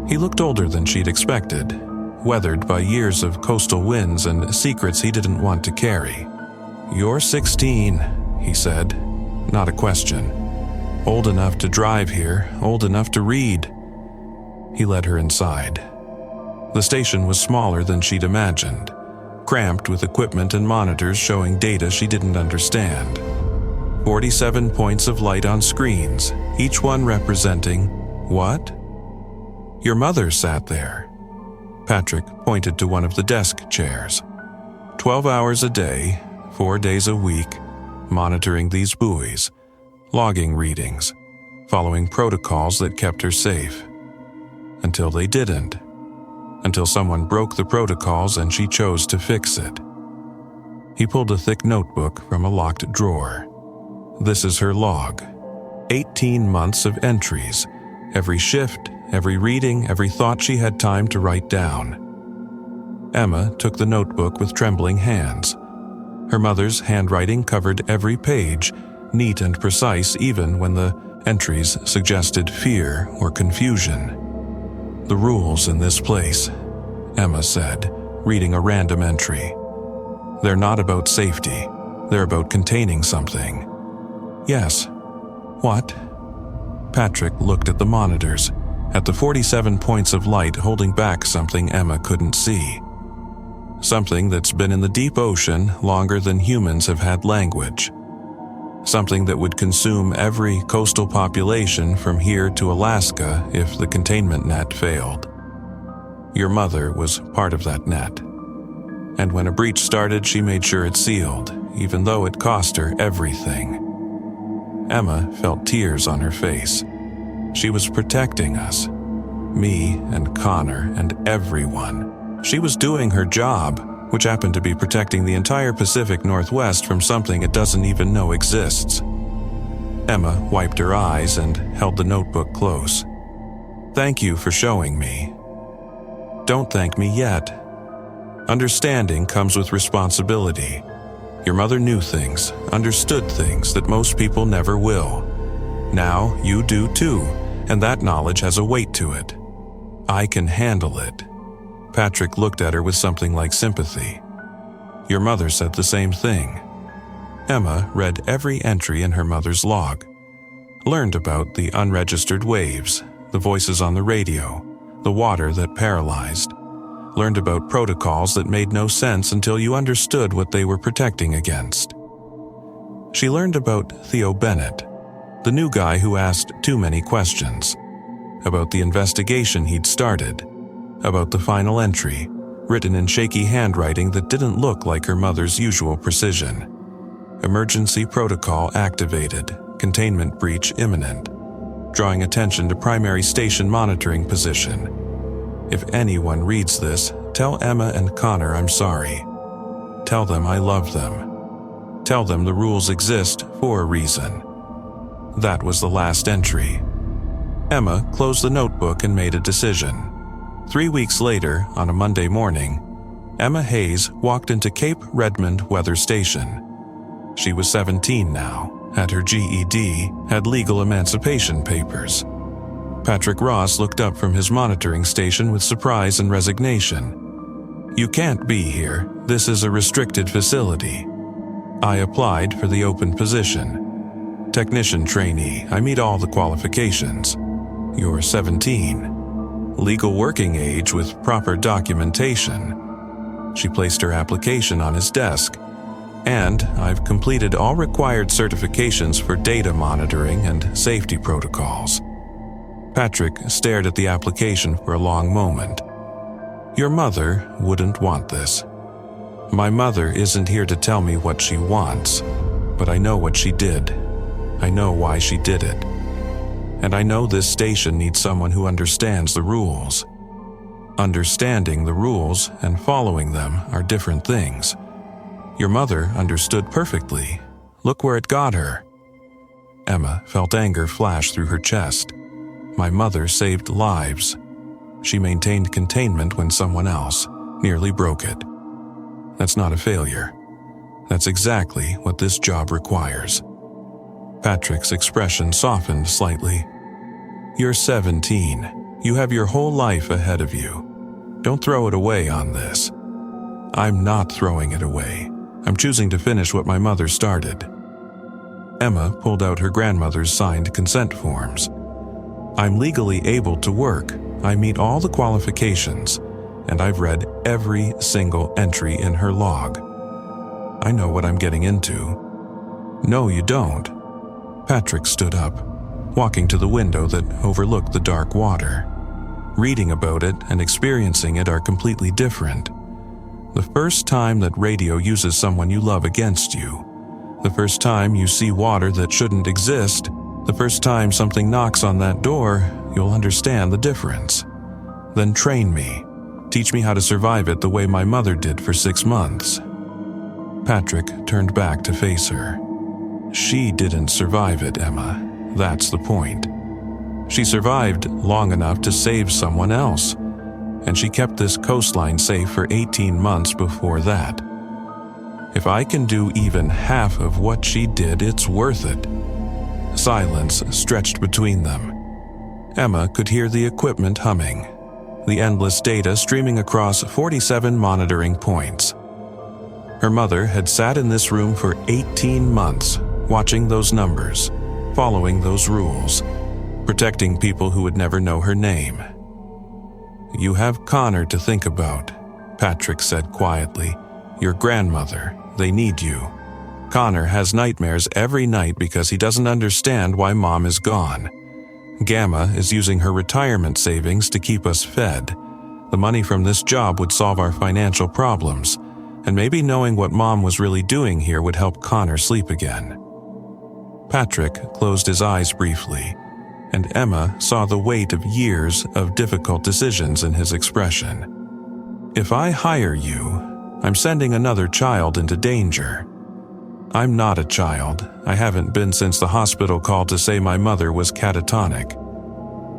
He looked older than she'd expected, weathered by years of coastal winds and secrets he didn't want to carry. "You're 16, he said, not a question. "Old enough to drive here, old enough to read." He led her inside. The station was smaller than she'd imagined, cramped with equipment and monitors showing data she didn't understand. 47 points of light on screens, each one representing what? Your mother sat there. Patrick pointed to one of the desk chairs. 12 hours a day, 4 days a week, monitoring these buoys, logging readings, following protocols that kept her safe. Until they didn't. Until someone broke the protocols and she chose to fix it. He pulled a thick notebook from a locked drawer. This is her log. 18 months of entries. Every shift, every reading, every thought she had time to write down. Emma took the notebook with trembling hands. Her mother's handwriting covered every page, neat and precise even when the entries suggested fear or confusion. "The rules in this place," Emma said, reading a random entry. "They're not about safety. They're about containing something." "Yes. What?" Patrick looked at the monitors, at the 47 points of light holding back something Emma couldn't see. Something that's been in the deep ocean longer than humans have had language. Something that would consume every coastal population from here to Alaska if the containment net failed. Your mother was part of that net. And when a breach started, she made sure it sealed, even though it cost her everything. Emma felt tears on her face. She was protecting us. Me and Connor and everyone. She was doing her job, which happened to be protecting the entire Pacific Northwest from something it doesn't even know exists. Emma wiped her eyes and held the notebook close. "Thank you for showing me." "Don't thank me yet. Understanding comes with responsibility. Your mother knew things, understood things that most people never will. Now you do too, and that knowledge has a weight to it. I can handle it." Patrick looked at her with something like sympathy. "Your mother said the same thing." Emma read every entry in her mother's log, learned about the unregistered waves, the voices on the radio, the water that paralyzed, learned about protocols that made no sense until you understood what they were protecting against. She learned about Theo Bennett, the new guy who asked too many questions, about the investigation he'd started, about the final entry, written in shaky handwriting that didn't look like her mother's usual precision. Emergency protocol activated, containment breach imminent, drawing attention to primary station monitoring position. If anyone reads this, tell Emma and Connor I'm sorry. Tell them I love them. Tell them the rules exist for a reason. That was the last entry. Emma closed the notebook and made a decision. 3 weeks later, on a Monday morning, Emma Hayes walked into Cape Redmond Weather Station. She was 17 now, had her GED, had legal emancipation papers. Patrick Ross looked up from his monitoring station with surprise and resignation. "You can't be here. This is a restricted facility." "I applied for the open position. Technician trainee. I meet all the qualifications." "You're 17. Legal working age with proper documentation." She placed her application on his desk. "And I've completed all required certifications for data monitoring and safety protocols." Patrick stared at the application for a long moment. "Your mother wouldn't want this. My mother isn't here to tell me what she wants, but I know what she did. I know why she did it. and I know this station needs someone who understands the rules. Understanding the rules and following them are different things. Your mother understood perfectly. Look where it got her." Emma felt anger flash through her chest. My mother saved lives. She maintained containment when someone else nearly broke it. That's not a failure. That's exactly what this job requires. Patrick's expression softened slightly. "You're 17. You have your whole life ahead of you. Don't throw it away on this." "I'm not throwing it away. I'm choosing to finish what my mother started." Emma pulled out her grandmother's signed consent forms. "I'm legally able to work. I meet all the qualifications, and I've read every single entry in her log. I know what I'm getting into." "No, you don't." Patrick stood up, walking to the window that overlooked the dark water. Reading about it and experiencing it are completely different. The first time that radio uses someone you love against you, the first time you see water that shouldn't exist, the first time something knocks on that door, you'll understand the difference. Then train me. Teach me how to survive it the way my mother did for 6 months. Patrick turned back to face her. She didn't survive it, Emma. That's the point. She survived long enough to save someone else, and she kept this coastline safe for 18 months before that. If I can do even half of what she did, it's worth it. Silence stretched between them. Emma could hear the equipment humming, the endless data streaming across 47 monitoring points. Her mother had sat in this room for 18 months, watching those numbers, following those rules, protecting people who would never know her name. "You have Connor to think about," Patrick said quietly. "Your grandmother, they need you. Connor has nightmares every night because he doesn't understand why Mom is gone. Gamma is using her retirement savings to keep us fed. The money from this job would solve our financial problems, and maybe knowing what Mom was really doing here would help Connor sleep again." Patrick closed his eyes briefly, and Emma saw the weight of years of difficult decisions in his expression. "If I hire you, I'm sending another child into danger. I'm not a child. I haven't been since the hospital called to say my mother was catatonic."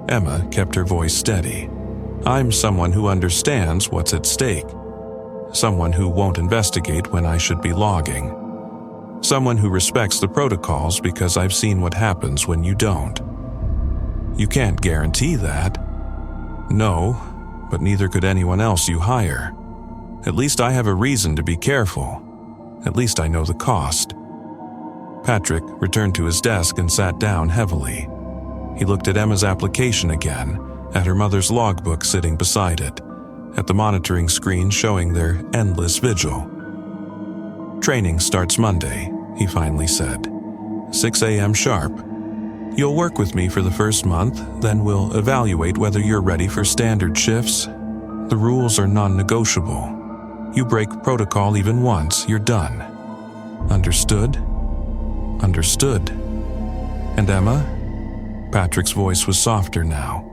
Emma kept her voice steady. "I'm someone who understands what's at stake. Someone who won't investigate when I should be logging. Someone who respects the protocols because I've seen what happens when you don't." "You can't guarantee that." "No, but neither could anyone else you hire. At least I have a reason to be careful. At least I know the cost." Patrick returned to his desk and sat down heavily. He looked at Emma's application again, at her mother's logbook sitting beside it, at the monitoring screen showing their endless vigil. "Training starts Monday," he finally said. 6 a.m. sharp. "You'll work with me for the first month, then we'll evaluate whether you're ready for standard shifts. The rules are non-negotiable. You break protocol even once, you're done. Understood?" "Understood." "And Emma?" Patrick's voice was softer now.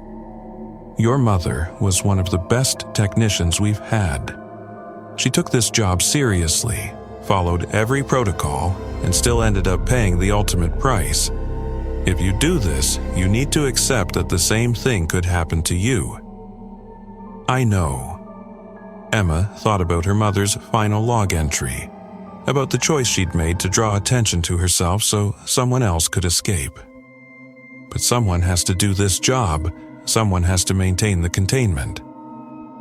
"Your mother was one of the best technicians we've had. She took this job seriously, followed every protocol, and still ended up paying the ultimate price. If you do this, you need to accept that the same thing could happen to you." "I know." Emma thought about her mother's final log entry, about the choice she'd made to draw attention to herself so someone else could escape. But someone has to do this job. Someone has to maintain the containment.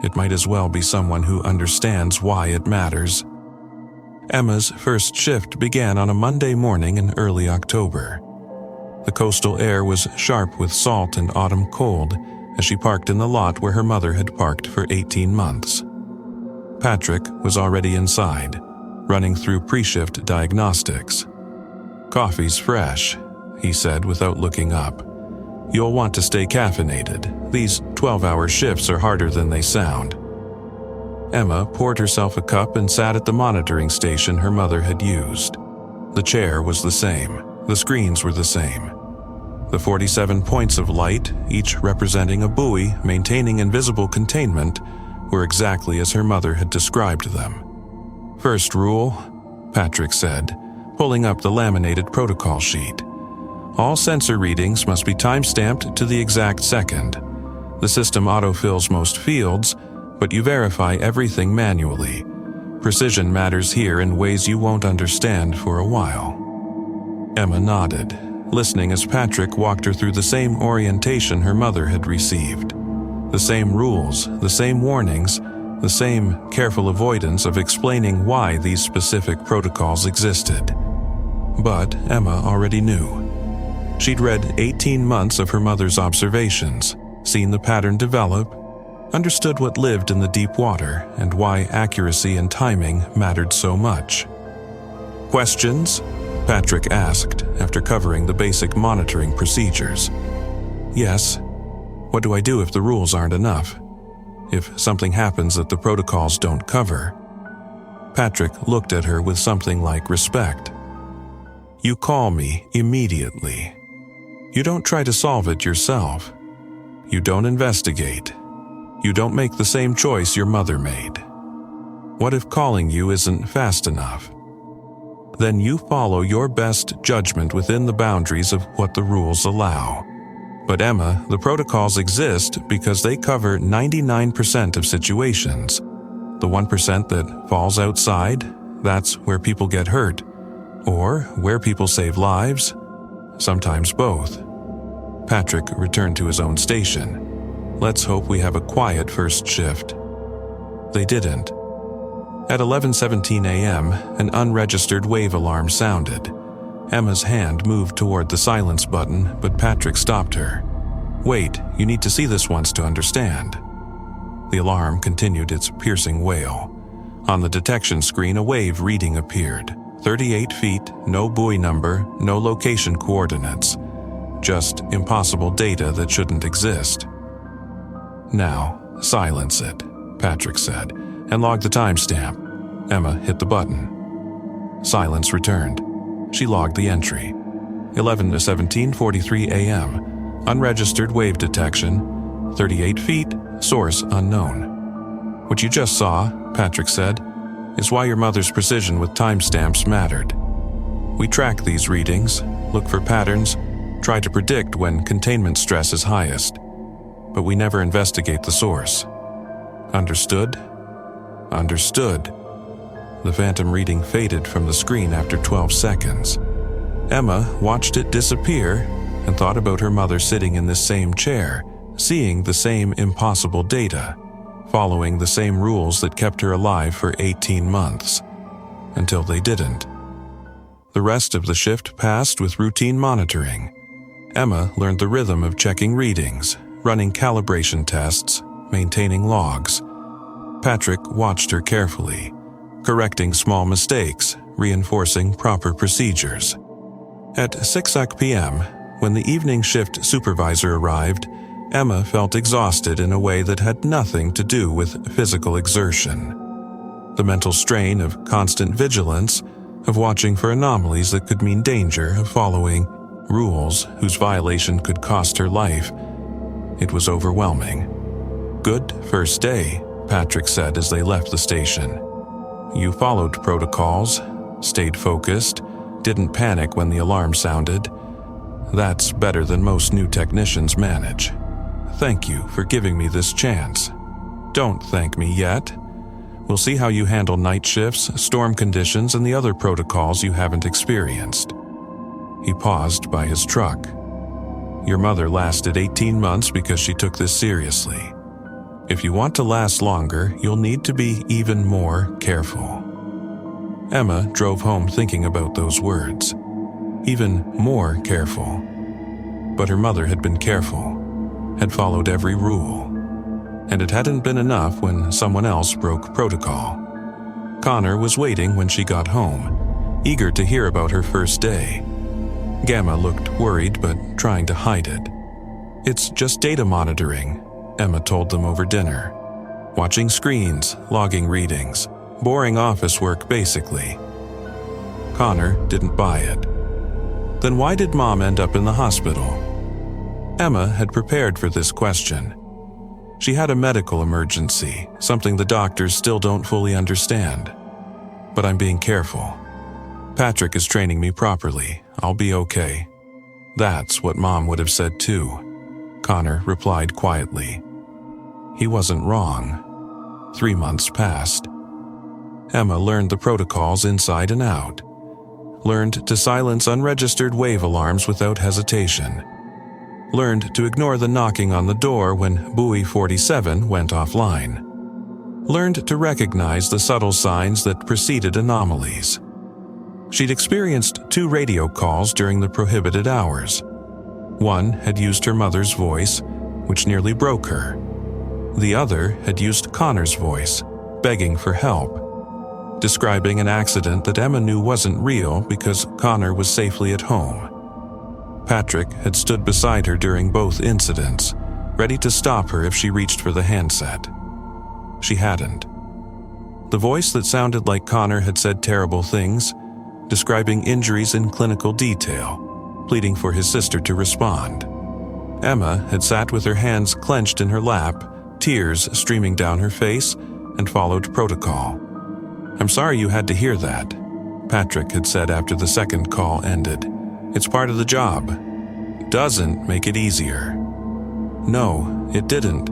It might as well be someone who understands why it matters. Emma's first shift began on a Monday morning in early October. The coastal air was sharp with salt and autumn cold as she parked in the lot where her mother had parked for 18 months. Patrick was already inside, running through pre-shift diagnostics. "Coffee's fresh," he said without looking up. "You'll want to stay caffeinated. These 12-hour shifts are harder than they sound." Emma poured herself a cup and sat at the monitoring station her mother had used. The chair was the same. The screens were the same. The 47 points of light, each representing a buoy maintaining invisible containment, were exactly as her mother had described them. "First rule," Patrick said, pulling up the laminated protocol sheet. "All sensor readings must be time-stamped to the exact second. The system autofills most fields, but you verify everything manually. Precision matters here in ways you won't understand for a while." Emma nodded, listening as Patrick walked her through the same orientation her mother had received. The same rules, the same warnings, the same careful avoidance of explaining why these specific protocols existed. But Emma already knew. She'd read 18 months of her mother's observations, seen the pattern develop, understood what lived in the deep water and why accuracy and timing mattered so much. "Questions?" Patrick asked after covering the basic monitoring procedures. "Yes. What do I do if the rules aren't enough? If something happens that the protocols don't cover?" Patrick looked at her with something like respect. "You call me immediately. You don't try to solve it yourself. You don't investigate. You don't make the same choice your mother made. What if calling you isn't fast enough? Then you follow your best judgment within the boundaries of what the rules allow. But Emma, the protocols exist because they cover 99% of situations. The 1% that falls outside, that's where people get hurt. Or where people save lives. Sometimes both." Patrick returned to his own station. "Let's hope we have a quiet first shift." They didn't. At 11:17 a.m., an unregistered wave alarm sounded. Emma's hand moved toward the silence button, but Patrick stopped her. "Wait, you need to see this once to understand." The alarm continued its piercing wail. On the detection screen, a wave reading appeared. 38 feet, no buoy number, no location coordinates. Just impossible data that shouldn't exist. "Now, silence it," Patrick said, "and log the timestamp." Emma hit the button. Silence returned. She logged the entry. 11 to 17:43 a.m. Unregistered wave detection. 38 feet, source unknown. "What you just saw," Patrick said, "is why your mother's precision with timestamps mattered. We track these readings, look for patterns, try to predict when containment stress is highest, but we never investigate the source. Understood?" "Understood." The phantom reading faded from the screen after 12 seconds. Emma watched it disappear and thought about her mother sitting in this same chair, seeing the same impossible data, following the same rules that kept her alive for 18 months, until they didn't. The rest of the shift passed with routine monitoring. Emma learned the rhythm of checking readings, running calibration tests, maintaining logs. Patrick watched her carefully, correcting small mistakes, reinforcing proper procedures. At 6 p.m., when the evening shift supervisor arrived, Emma felt exhausted in a way that had nothing to do with physical exertion. The mental strain of constant vigilance, of watching for anomalies that could mean danger, of following rules whose violation could cost her life. It was overwhelming. "Good first day," Patrick said as they left the station. "You followed protocols, stayed focused, didn't panic when the alarm sounded. That's better than most new technicians manage. Thank you for giving me this chance. Don't thank me yet. We'll see how you handle night shifts, storm conditions, and the other protocols you haven't experienced." He paused by his truck. "Your mother lasted 18 months because she took this seriously. If you want to last longer, you'll need to be even more careful." Emma drove home thinking about those words. Even more careful. But her mother had been careful, had followed every rule. And it hadn't been enough when someone else broke protocol. Connor was waiting when she got home, eager to hear about her first day. Gamma looked worried but trying to hide it. "It's just data monitoring," Emma told them over dinner. "Watching screens, logging readings, boring office work basically." Connor didn't buy it. "Then why did Mom end up in the hospital?" Emma had prepared for this question. She had a medical emergency, something the doctors still don't fully understand. But I'm being careful. Patrick is training me properly. I'll be okay. That's what Mom would have said too, Connor replied quietly. He wasn't wrong. 3 months passed. Emma learned the protocols inside and out. Learned to silence unregistered wave alarms without hesitation. Learned to ignore the knocking on the door when buoy 47 went offline. Learned to recognize the subtle signs that preceded anomalies. She'd experienced 2 radio calls during the prohibited hours. One had used her mother's voice, which nearly broke her. The other had used Connor's voice, begging for help, describing an accident that Emma knew wasn't real because Connor was safely at home. Patrick had stood beside her during both incidents, ready to stop her if she reached for the handset. She hadn't. The voice that sounded like Connor had said terrible things, describing injuries in clinical detail, pleading for his sister to respond. Emma had sat with her hands clenched in her lap, tears streaming down her face, and followed protocol. "I'm sorry you had to hear that," Patrick had said after the second call ended. "It's part of the job. Doesn't make it easier." No, it didn't.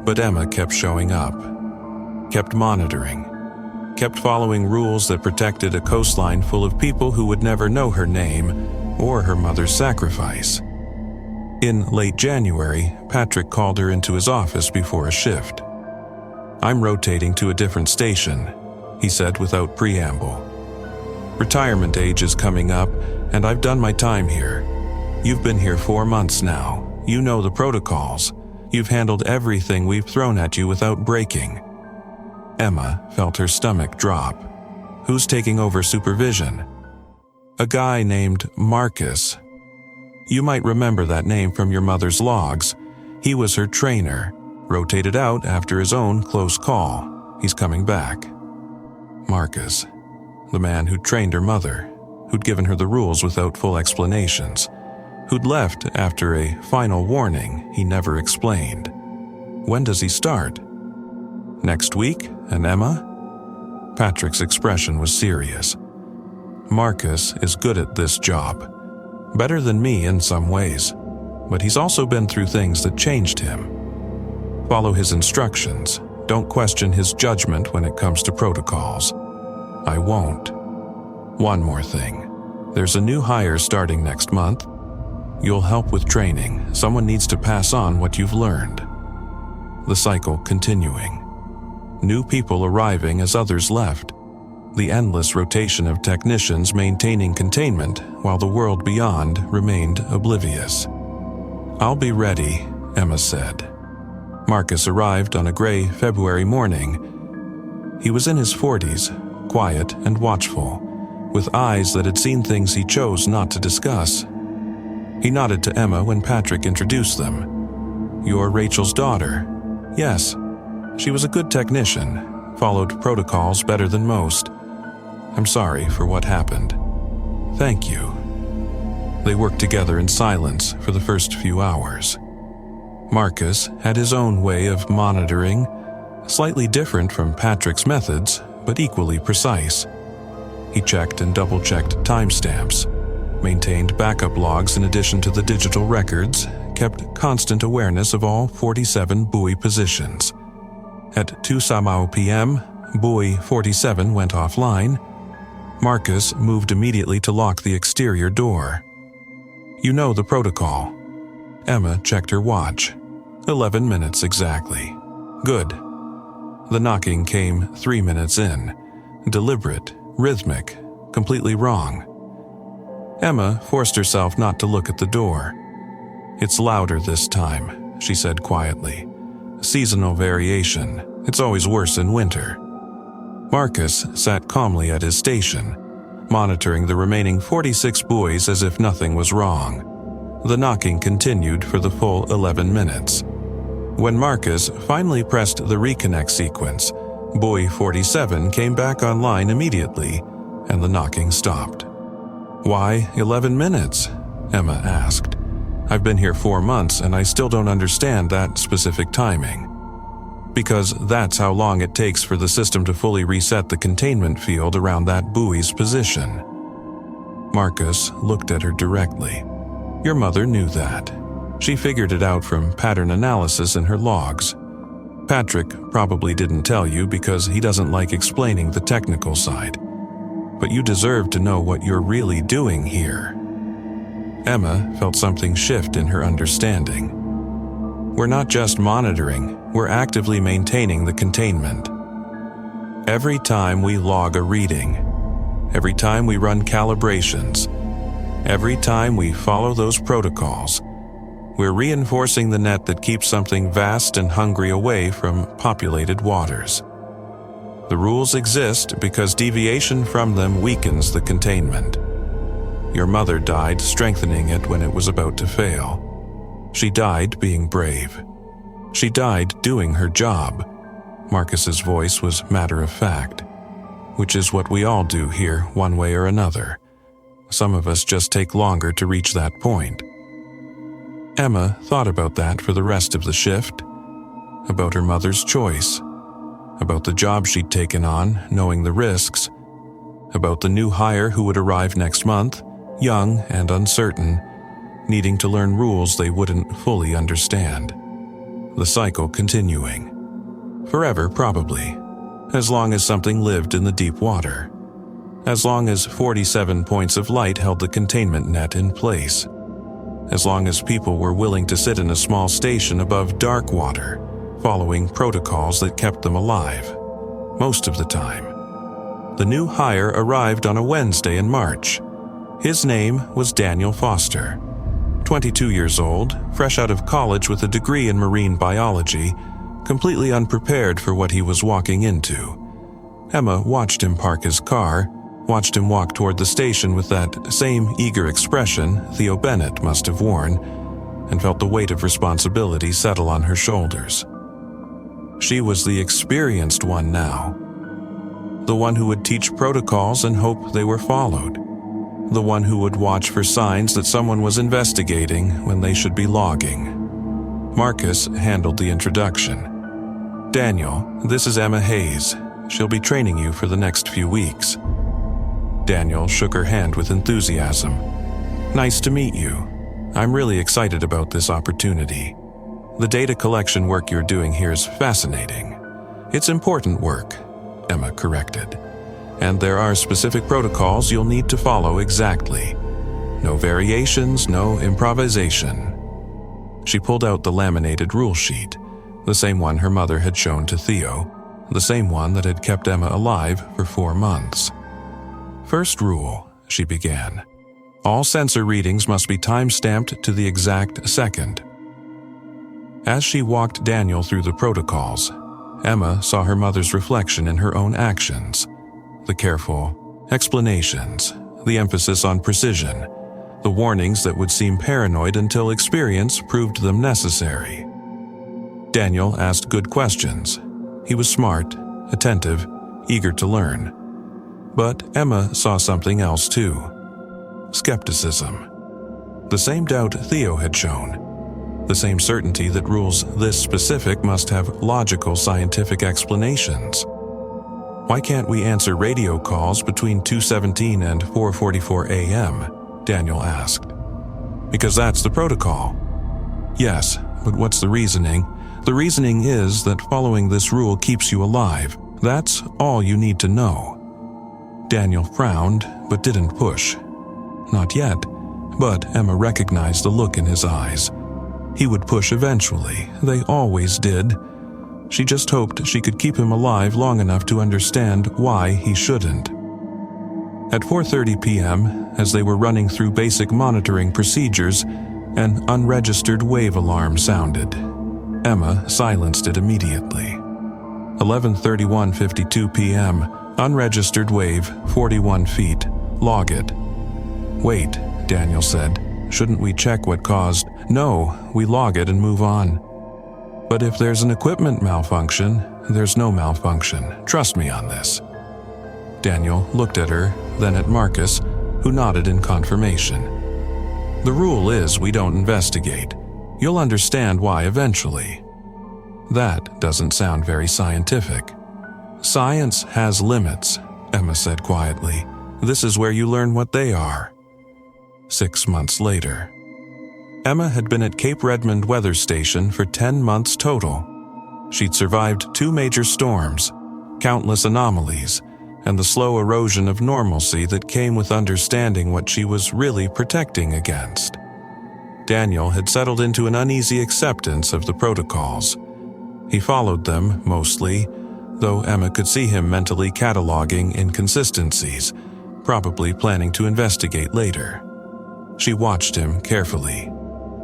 But Emma kept showing up, kept monitoring, kept following rules that protected a coastline full of people who would never know her name or her mother's sacrifice. In late January, Patrick called her into his office before a shift. "I'm rotating to a different station," he said without preamble. "Retirement age is coming up, and I've done my time here. You've been here 4 months now. You know the protocols. You've handled everything we've thrown at you without breaking." Emma felt her stomach drop. Who's taking over supervision? A guy named Marcus. You might remember that name from your mother's logs. He was her trainer, rotated out after his own close call. He's coming back. Marcus, the man who'd trained her mother, who'd given her the rules without full explanations, who'd left after a final warning he never explained. When does he start? Next week, and Emma? Patrick's expression was serious. Marcus is good at this job. Better than me in some ways, but he's also been through things that changed him. Follow his instructions. Don't question his judgment when it comes to protocols. I won't. One more thing. There's a new hire starting next month. You'll help with training. Someone needs to pass on what you've learned. The cycle continuing. New people arriving as others left. The endless rotation of technicians maintaining containment while the world beyond remained oblivious. "I'll be ready," Emma said. Marcus arrived on a gray February morning. He was in his 40s, quiet and watchful, with eyes that had seen things he chose not to discuss. He nodded to Emma when Patrick introduced them. "You're Rachel's daughter." "Yes. She was a good technician, followed protocols better than most. I'm sorry for what happened." "Thank you." They worked together in silence for the first few hours. Marcus had his own way of monitoring, slightly different from Patrick's methods, but equally precise. He checked and double-checked timestamps, maintained backup logs in addition to the digital records, kept constant awareness of all 47 buoy positions. At 2 p.m., buoy 47 went offline. Marcus moved immediately to lock the exterior door. "You know the protocol." Emma checked her watch. 11 minutes exactly. "Good." The knocking came 3 minutes in. Deliberate, rhythmic, completely wrong. Emma forced herself not to look at the door. "It's louder this time," she said quietly. "Seasonal variation. It's always worse in winter." Marcus sat calmly at his station, monitoring the remaining 46 buoys as if nothing was wrong. The knocking continued for the full 11 minutes. When Marcus finally pressed the reconnect sequence, buoy 47 came back online immediately, and the knocking stopped. "Why 11 minutes?" Emma asked. I've been here 4 months and I still don't understand that specific timing. Because that's how long it takes for the system to fully reset the containment field around that buoy's position. Marcus looked at her directly. Your mother knew that. She figured it out from pattern analysis in her logs. Patrick probably didn't tell you because he doesn't like explaining the technical side. But you deserve to know what you're really doing here. Emma felt something shift in her understanding. We're not just monitoring, we're actively maintaining the containment. Every time we log a reading, every time we run calibrations, every time we follow those protocols, we're reinforcing the net that keeps something vast and hungry away from populated waters. The rules exist because deviation from them weakens the containment. Your mother died strengthening it when it was about to fail. She died being brave. She died doing her job. Marcus's voice was matter of fact, which is what we all do here one way or another. Some of us just take longer to reach that point. Emma thought about that for the rest of the shift, about her mother's choice, about the job she'd taken on, knowing the risks, about the new hire who would arrive next month, young and uncertain, needing to learn rules they wouldn't fully understand. The cycle continuing. Forever, probably. As long as something lived in the deep water. As long as 47 points of light held the containment net in place. As long as people were willing to sit in a small station above dark water, following protocols that kept them alive. Most of the time. The new hire arrived on a Wednesday in March. His name was Daniel Foster. 22 years old, fresh out of college with a degree in marine biology, completely unprepared for what he was walking into. Emma watched him park his car, watched him walk toward the station with that same eager expression Theo Bennett must have worn, and felt the weight of responsibility settle on her shoulders. She was the experienced one now. The one who would teach protocols and hope they were followed. The one who would watch for signs that someone was investigating when they should be logging. Marcus handled the introduction. Daniel, this is Emma Hayes. She'll be training you for the next few weeks. Daniel shook her hand with enthusiasm. Nice to meet you. I'm really excited about this opportunity. The data collection work you're doing here is fascinating. It's important work, Emma corrected. And there are specific protocols you'll need to follow exactly. No variations, no improvisation. She pulled out the laminated rule sheet, the same one her mother had shown to Theo, the same one that had kept Emma alive for 4 months. First rule, she began. All sensor readings must be time-stamped to the exact second. As she walked Daniel through the protocols, Emma saw her mother's reflection in her own actions. The careful explanations, the emphasis on precision, the warnings that would seem paranoid until experience proved them necessary. Daniel asked good questions. He was smart, attentive, eager to learn. But Emma saw something else too. Skepticism. The same doubt Theo had shown. The same certainty that rules this specific must have logical scientific explanations. Why can't we answer radio calls between 2:17 and 4:44 a.m.? Daniel asked. Because that's the protocol. Yes, but what's the reasoning? The reasoning is that following this rule keeps you alive. That's all you need to know. Daniel frowned, but didn't push. Not yet, but Emma recognized the look in his eyes. He would push eventually. They always did. She just hoped she could keep him alive long enough to understand why he shouldn't. At 4:30 p.m., as they were running through basic monitoring procedures, an unregistered wave alarm sounded. Emma silenced it immediately. 11:31:52 p.m., unregistered wave, 41 feet. Log it. Wait, Daniel said. Shouldn't we check what caused? No, we log it and move on. But if there's an equipment malfunction, there's no malfunction. Trust me on this. Daniel looked at her, then at Marcus, who nodded in confirmation. The rule is we don't investigate. You'll understand why eventually. That doesn't sound very scientific. Science has limits, Emma said quietly. This is where you learn what they are. 6 months later. Emma had been at Cape Redmond Weather Station for 10 months total. She'd survived 2 major storms, countless anomalies, and the slow erosion of normalcy that came with understanding what she was really protecting against. Daniel had settled into an uneasy acceptance of the protocols. He followed them, mostly, though Emma could see him mentally cataloging inconsistencies, probably planning to investigate later. She watched him carefully.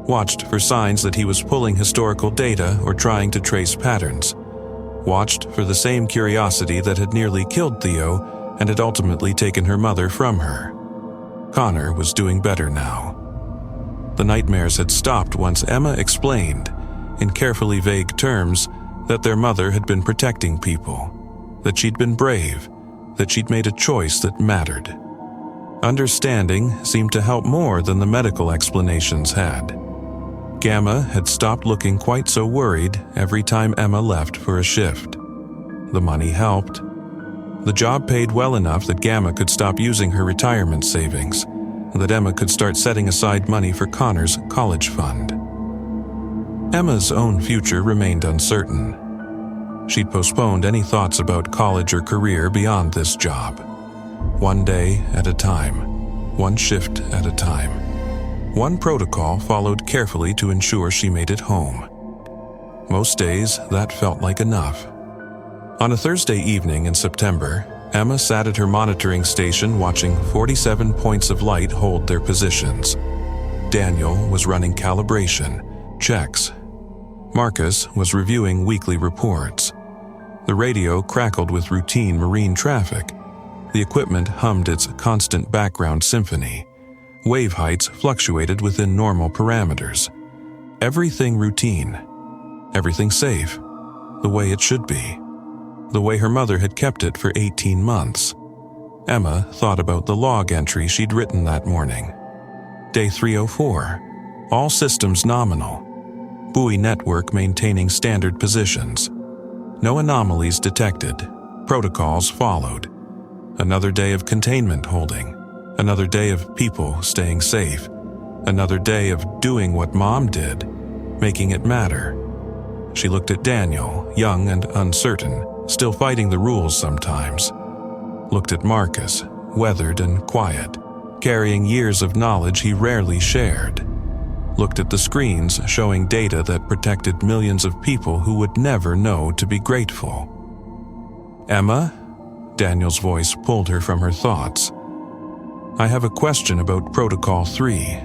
Watched for signs that he was pulling historical data or trying to trace patterns. Watched for the same curiosity that had nearly killed Theo and had ultimately taken her mother from her. Connor was doing better now. The nightmares had stopped once Emma explained, in carefully vague terms, that their mother had been protecting people, that she'd been brave, that she'd made a choice that mattered. Understanding seemed to help more than the medical explanations had. Gamma had stopped looking quite so worried every time Emma left for a shift. The money helped. The job paid well enough that Gamma could stop using her retirement savings, and that Emma could start setting aside money for Connor's college fund. Emma's own future remained uncertain. She'd postponed any thoughts about college or career beyond this job. One day at a time, one shift at a time. One protocol followed carefully to ensure she made it home. Most days, that felt like enough. On a Thursday evening in September, Emma sat at her monitoring station watching 47 points of light hold their positions. Daniel was running calibration, checks. Marcus was reviewing weekly reports. The radio crackled with routine marine traffic. The equipment hummed its constant background symphony. Wave heights fluctuated within normal parameters. Everything routine. Everything safe. The way it should be. The way her mother had kept it for 18 months. Emma thought about the log entry she'd written that morning. Day 304. All systems nominal. Buoy network maintaining standard positions. No anomalies detected. Protocols followed. Another day of containment holding. Another day of people staying safe. Another day of doing what Mom did, making it matter. She looked at Daniel, young and uncertain, still fighting the rules sometimes. Looked at Marcus, weathered and quiet, carrying years of knowledge he rarely shared. Looked at the screens showing data that protected millions of people who would never know to be grateful. Emma? Daniel's voice pulled her from her thoughts. I have a question about Protocol 3.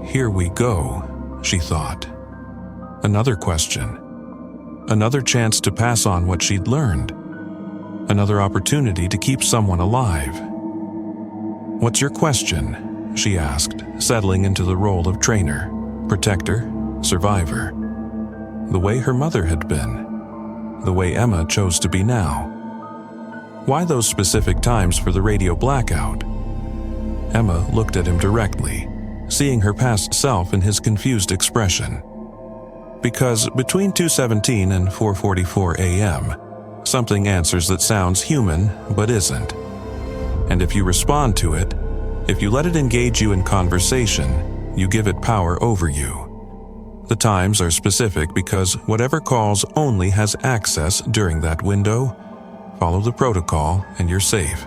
Here we go, she thought. Another question. Another chance to pass on what she'd learned. Another opportunity to keep someone alive. What's your question? She asked, settling into the role of trainer, protector, survivor. The way her mother had been. The way Emma chose to be now. Why those specific times for the radio blackout? Emma looked at him directly, seeing her past self in his confused expression. Because between 2:17 and 4:44 a.m., something answers that sounds human but isn't. And if you respond to it, if you let it engage you in conversation, you give it power over you. The times are specific because whatever calls only has access during that window. Follow the protocol and you're safe.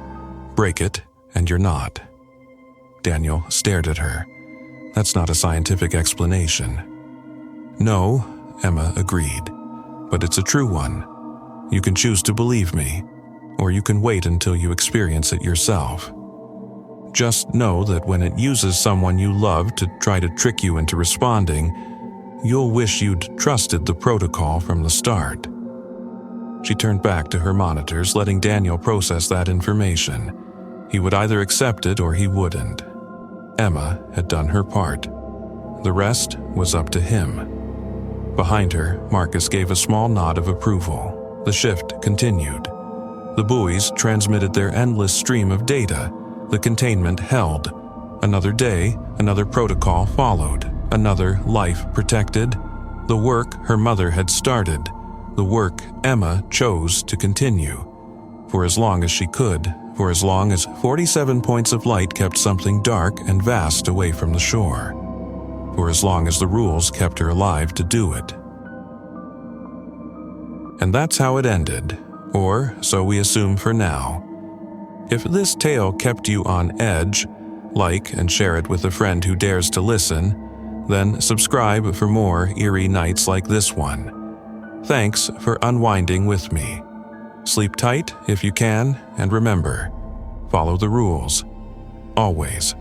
Break it and you're not. Daniel stared at her. That's not a scientific explanation. No, Emma agreed, but it's a true one. You can choose to believe me, or you can wait until you experience it yourself. Just know that when it uses someone you love to try to trick you into responding, you'll wish you'd trusted the protocol from the start. She turned back to her monitors, letting Daniel process that information. He would either accept it or he wouldn't. Emma had done her part. The rest was up to him. Behind her, Marcus gave a small nod of approval. The shift continued. The buoys transmitted their endless stream of data. The containment held. Another day, another protocol followed, another life protected. The work her mother had started, the work Emma chose to continue. For as long as she could, for as long as 47 points of light kept something dark and vast away from the shore. For as long as the rules kept her alive to do it. And that's how it ended, or so we assume for now. If this tale kept you on edge, like and share it with a friend who dares to listen, then subscribe for more eerie nights like this one. Thanks for unwinding with me. Sleep tight if you can, and remember, follow the rules. Always.